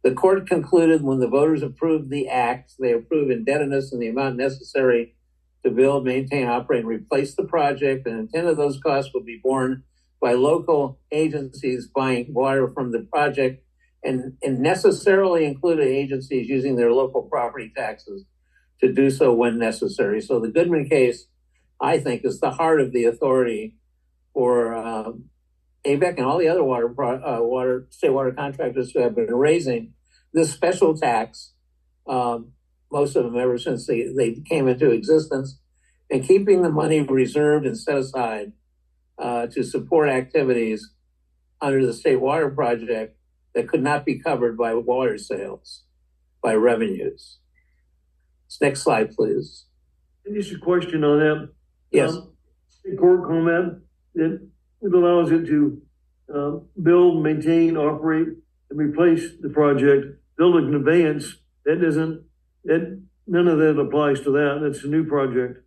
The court concluded when the voters approved the act, they approved indebtedness and the amount necessary to build, maintain, operate, and replace the project, and intent of those costs will be borne by local agencies buying water from the project and necessarily included agencies using their local property taxes to do so when necessary. So the Goodman case, I think, is the heart of the authority for Avek and all the other state water contractors who have been raising this special tax, most of them ever since they came into existence, and keeping the money reserved and set aside to support activities under the state water project that could not be covered by water sales, by revenues. Next slide, please. And just a question on that. Yes. The court comment that it allows it to build, maintain, operate, and replace the project, build a conveyance. None of that applies to that. That's a new project.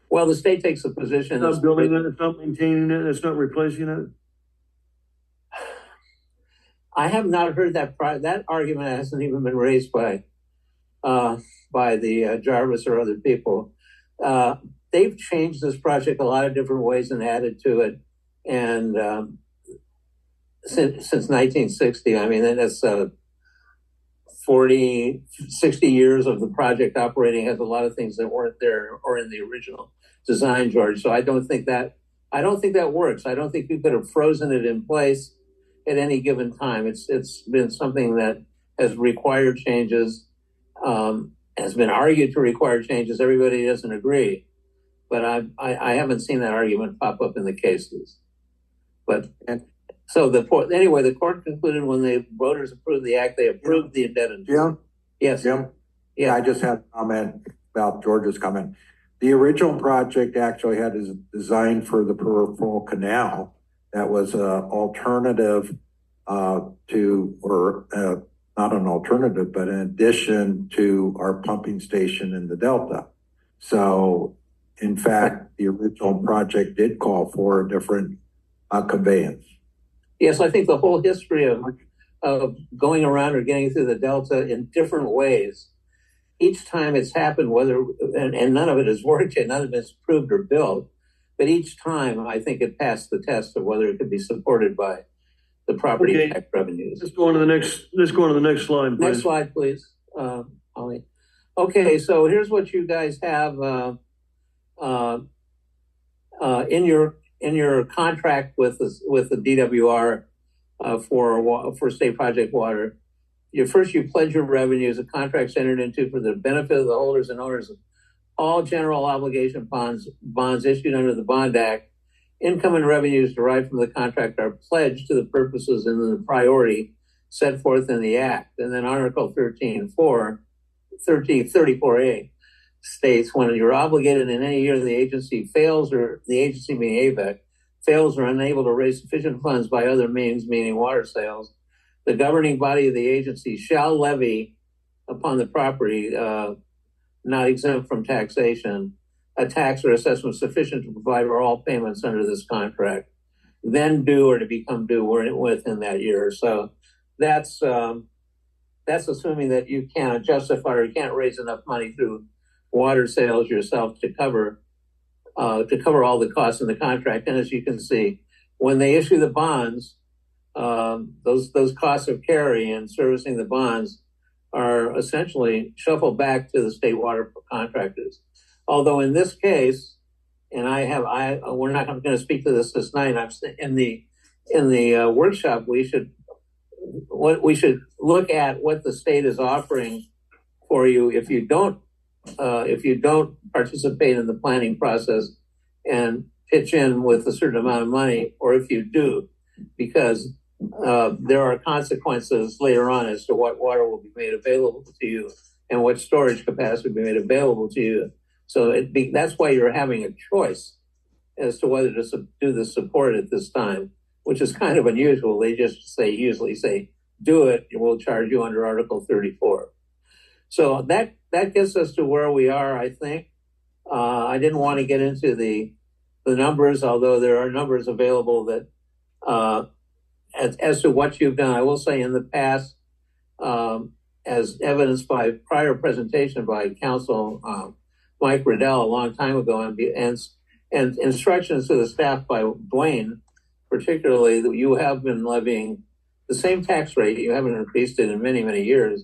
Well, the state takes a position. It's not building it, it's not maintaining it, it's not replacing it. I have not heard that argument hasn't even been raised by the Jarvis or other people. They've changed this project a lot of different ways and added to it. And since 1960, I mean, that's 40, 60 years of the project operating, has a lot of things that weren't there or in the original design, George. So I don't think that works. I don't think you could have frozen it in place at any given time. It's been something that has required changes, has been argued to require changes. Everybody doesn't agree, but I haven't seen that argument pop up in the cases. But so the court concluded when the voters approved the act, they approved the indebtedness. Jim? Yes. Jim? Yeah, I just had a comment about George's comment. The original project actually had a design for the peripheral canal that was an alternative not an alternative, but an addition to our pumping station in the Delta. So, in fact, the original project did call for a different conveyance. Yes, I think the whole history of going around or getting through the Delta in different ways, each time it's happened, and none of it has worked yet, none of it's approved or built, but each time I think it passed the test of whether it could be supported by the property tax revenues. Let's go on to the next slide, please. Next slide, please, Holly. Okay, so here's what you guys have in your contract with the DWR for state project water. You pledge your revenues. A contract's entered into for the benefit of the holders and owners of all general obligation bonds issued under the Bond Act. Income and revenues derived from the contract are pledged to the purposes and the priority set forth in the Act. And then Article 34A states when you're obligated in any year the agency fails, or the agency being Avek, fails or unable to raise sufficient funds by other means, meaning water sales, the governing body of the agency shall levy upon the property not exempt from taxation a tax or assessment sufficient to provide for all payments under this contract, then due or to become due within that year. So that's that's assuming that you can't justify or you can't raise enough money through water sales yourself to cover all the costs in the contract. And as you can see, when they issue the bonds, those costs of carry and servicing the bonds are essentially shuffled back to the state water contractors. Although in this case, and we're not going to speak to this night. I'm in the workshop. We should look at what the state is offering for you if you don't participate in the planning process and pitch in with a certain amount of money, or if you do, because there are consequences later on as to what water will be made available to you and what storage capacity will be made available to you. So that's why you're having a choice as to whether to do the support at this time, which is kind of unusual. They just usually say, do it, and we'll charge you under Article 34. So that gets us to where we are, I think. I didn't want to get into the numbers, although there are numbers available that as to what you've done. I will say in the past, as evidenced by prior presentation by Council Mike Riddell a long time ago, and instructions to the staff by Dwayne, particularly, that you have been levying the same tax rate. You haven't increased it in many, many years,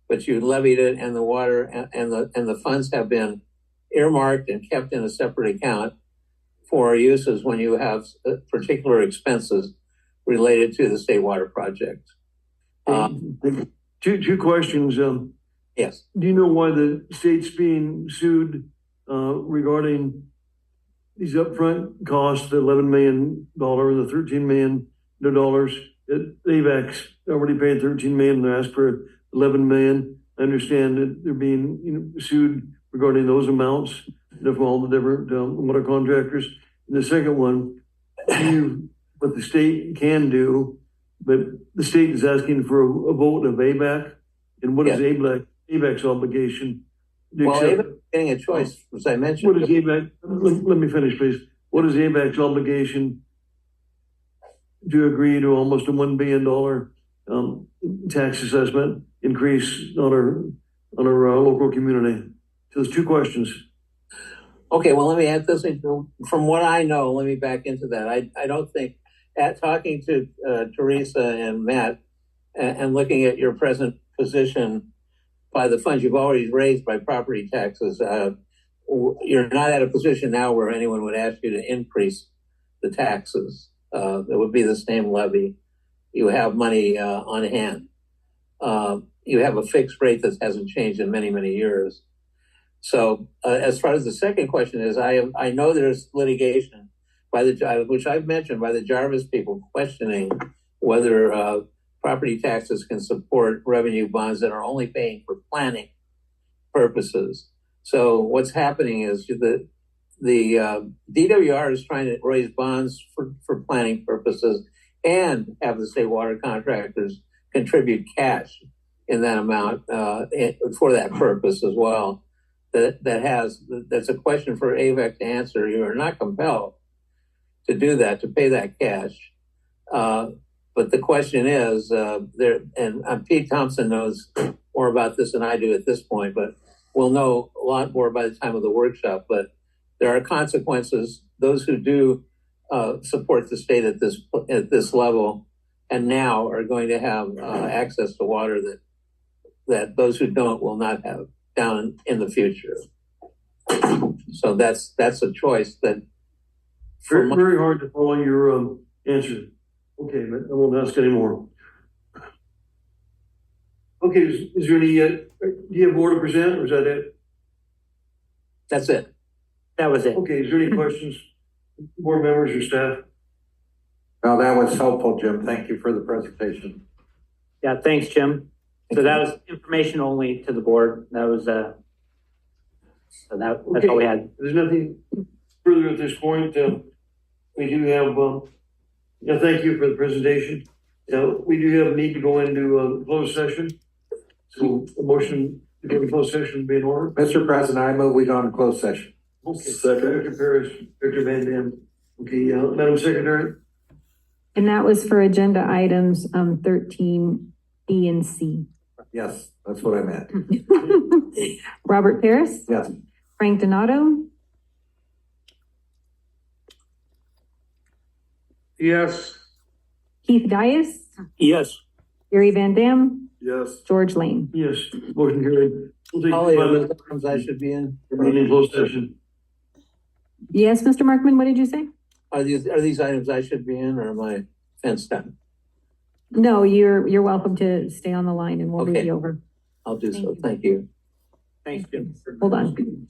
but you levied it, and the water and the funds have been earmarked and kept in a separate account for uses when you have particular expenses related to the state water project. Two questions. Yes. Do you know why the state's being sued regarding these upfront costs, the $11 million and the $13 million that Avek's already paid $13 million and asked for $11 million? I understand that they're being sued regarding those amounts from all the different water contractors. And the second one, what the state can do, but the state is asking for a vote of ABAC. And what is ABAC's obligation? Well, ABAC's getting a choice, as I mentioned. What is ABAC? Let me finish, please. What is ABAC's obligation to agree to almost a $1 billion tax assessment increase on our local community? So there's two questions. Okay, well, let me add this. From what I know, let me back into that. I don't think, talking to Teresa and Matt and looking at your present position by the funds you've already raised by property taxes, you're not at a position now where anyone would ask you to increase the taxes. It would be the same levy. You have money on hand. You have a fixed rate that hasn't changed in many, many years. So as far as the second question is, I know there's litigation which I've mentioned, by the Jarvis people questioning whether property taxes can support revenue bonds that are only paying for planning purposes. So what's happening is the DWR is trying to raise bonds for planning purposes and have the state water contractors contribute cash in that amount for that purpose as well. That's a question for Avek to answer. You are not compelled to do that, to pay that cash. But the question is, Pete Thompson knows more about this than I do at this point, but we'll know a lot more by the time of the workshop. But there are consequences. Those who do support the state at this level and now are going to have access to water that those who don't will not have down in the future. So that's a choice that very hard to follow your answer. Okay, but I won't ask anymore. Okay, is there any, do you have more to present, or is that it? That's it. That was it. Okay, is there any questions, board members or staff? Well, that was helpful, Jim. Thank you for the presentation. Yeah, thanks, Jim. So that was information only to the board. That was, so that's all we had. There's nothing further at this point. We do have, thank you for the presentation. We do have a need to go into a closed session. So a motion to go to closed session would be in order. Mr. President, I move we go into closed session. Okay. Second. Dr. Paris, Dr. Van Dam. Okay, Madam Secretary. And that was for agenda items 13B and C. Yes, that's what I meant. Robert Paris, Yes. Frank Donato, Yes. Keith Dias, Yes. Gary Van Dam, Yes. George Lane. Yes, motion carried. We'll take Holly, 5 are minutes. those items I should be in? In closed session. Yes, Mr. Markman, what did you say? Are these items I should be in or am I fenced out? No, you're welcome to stay on the line and we'll read Okay. you over. I'll do so. Thank you. Thank you. Thanks, Jim. Hold on.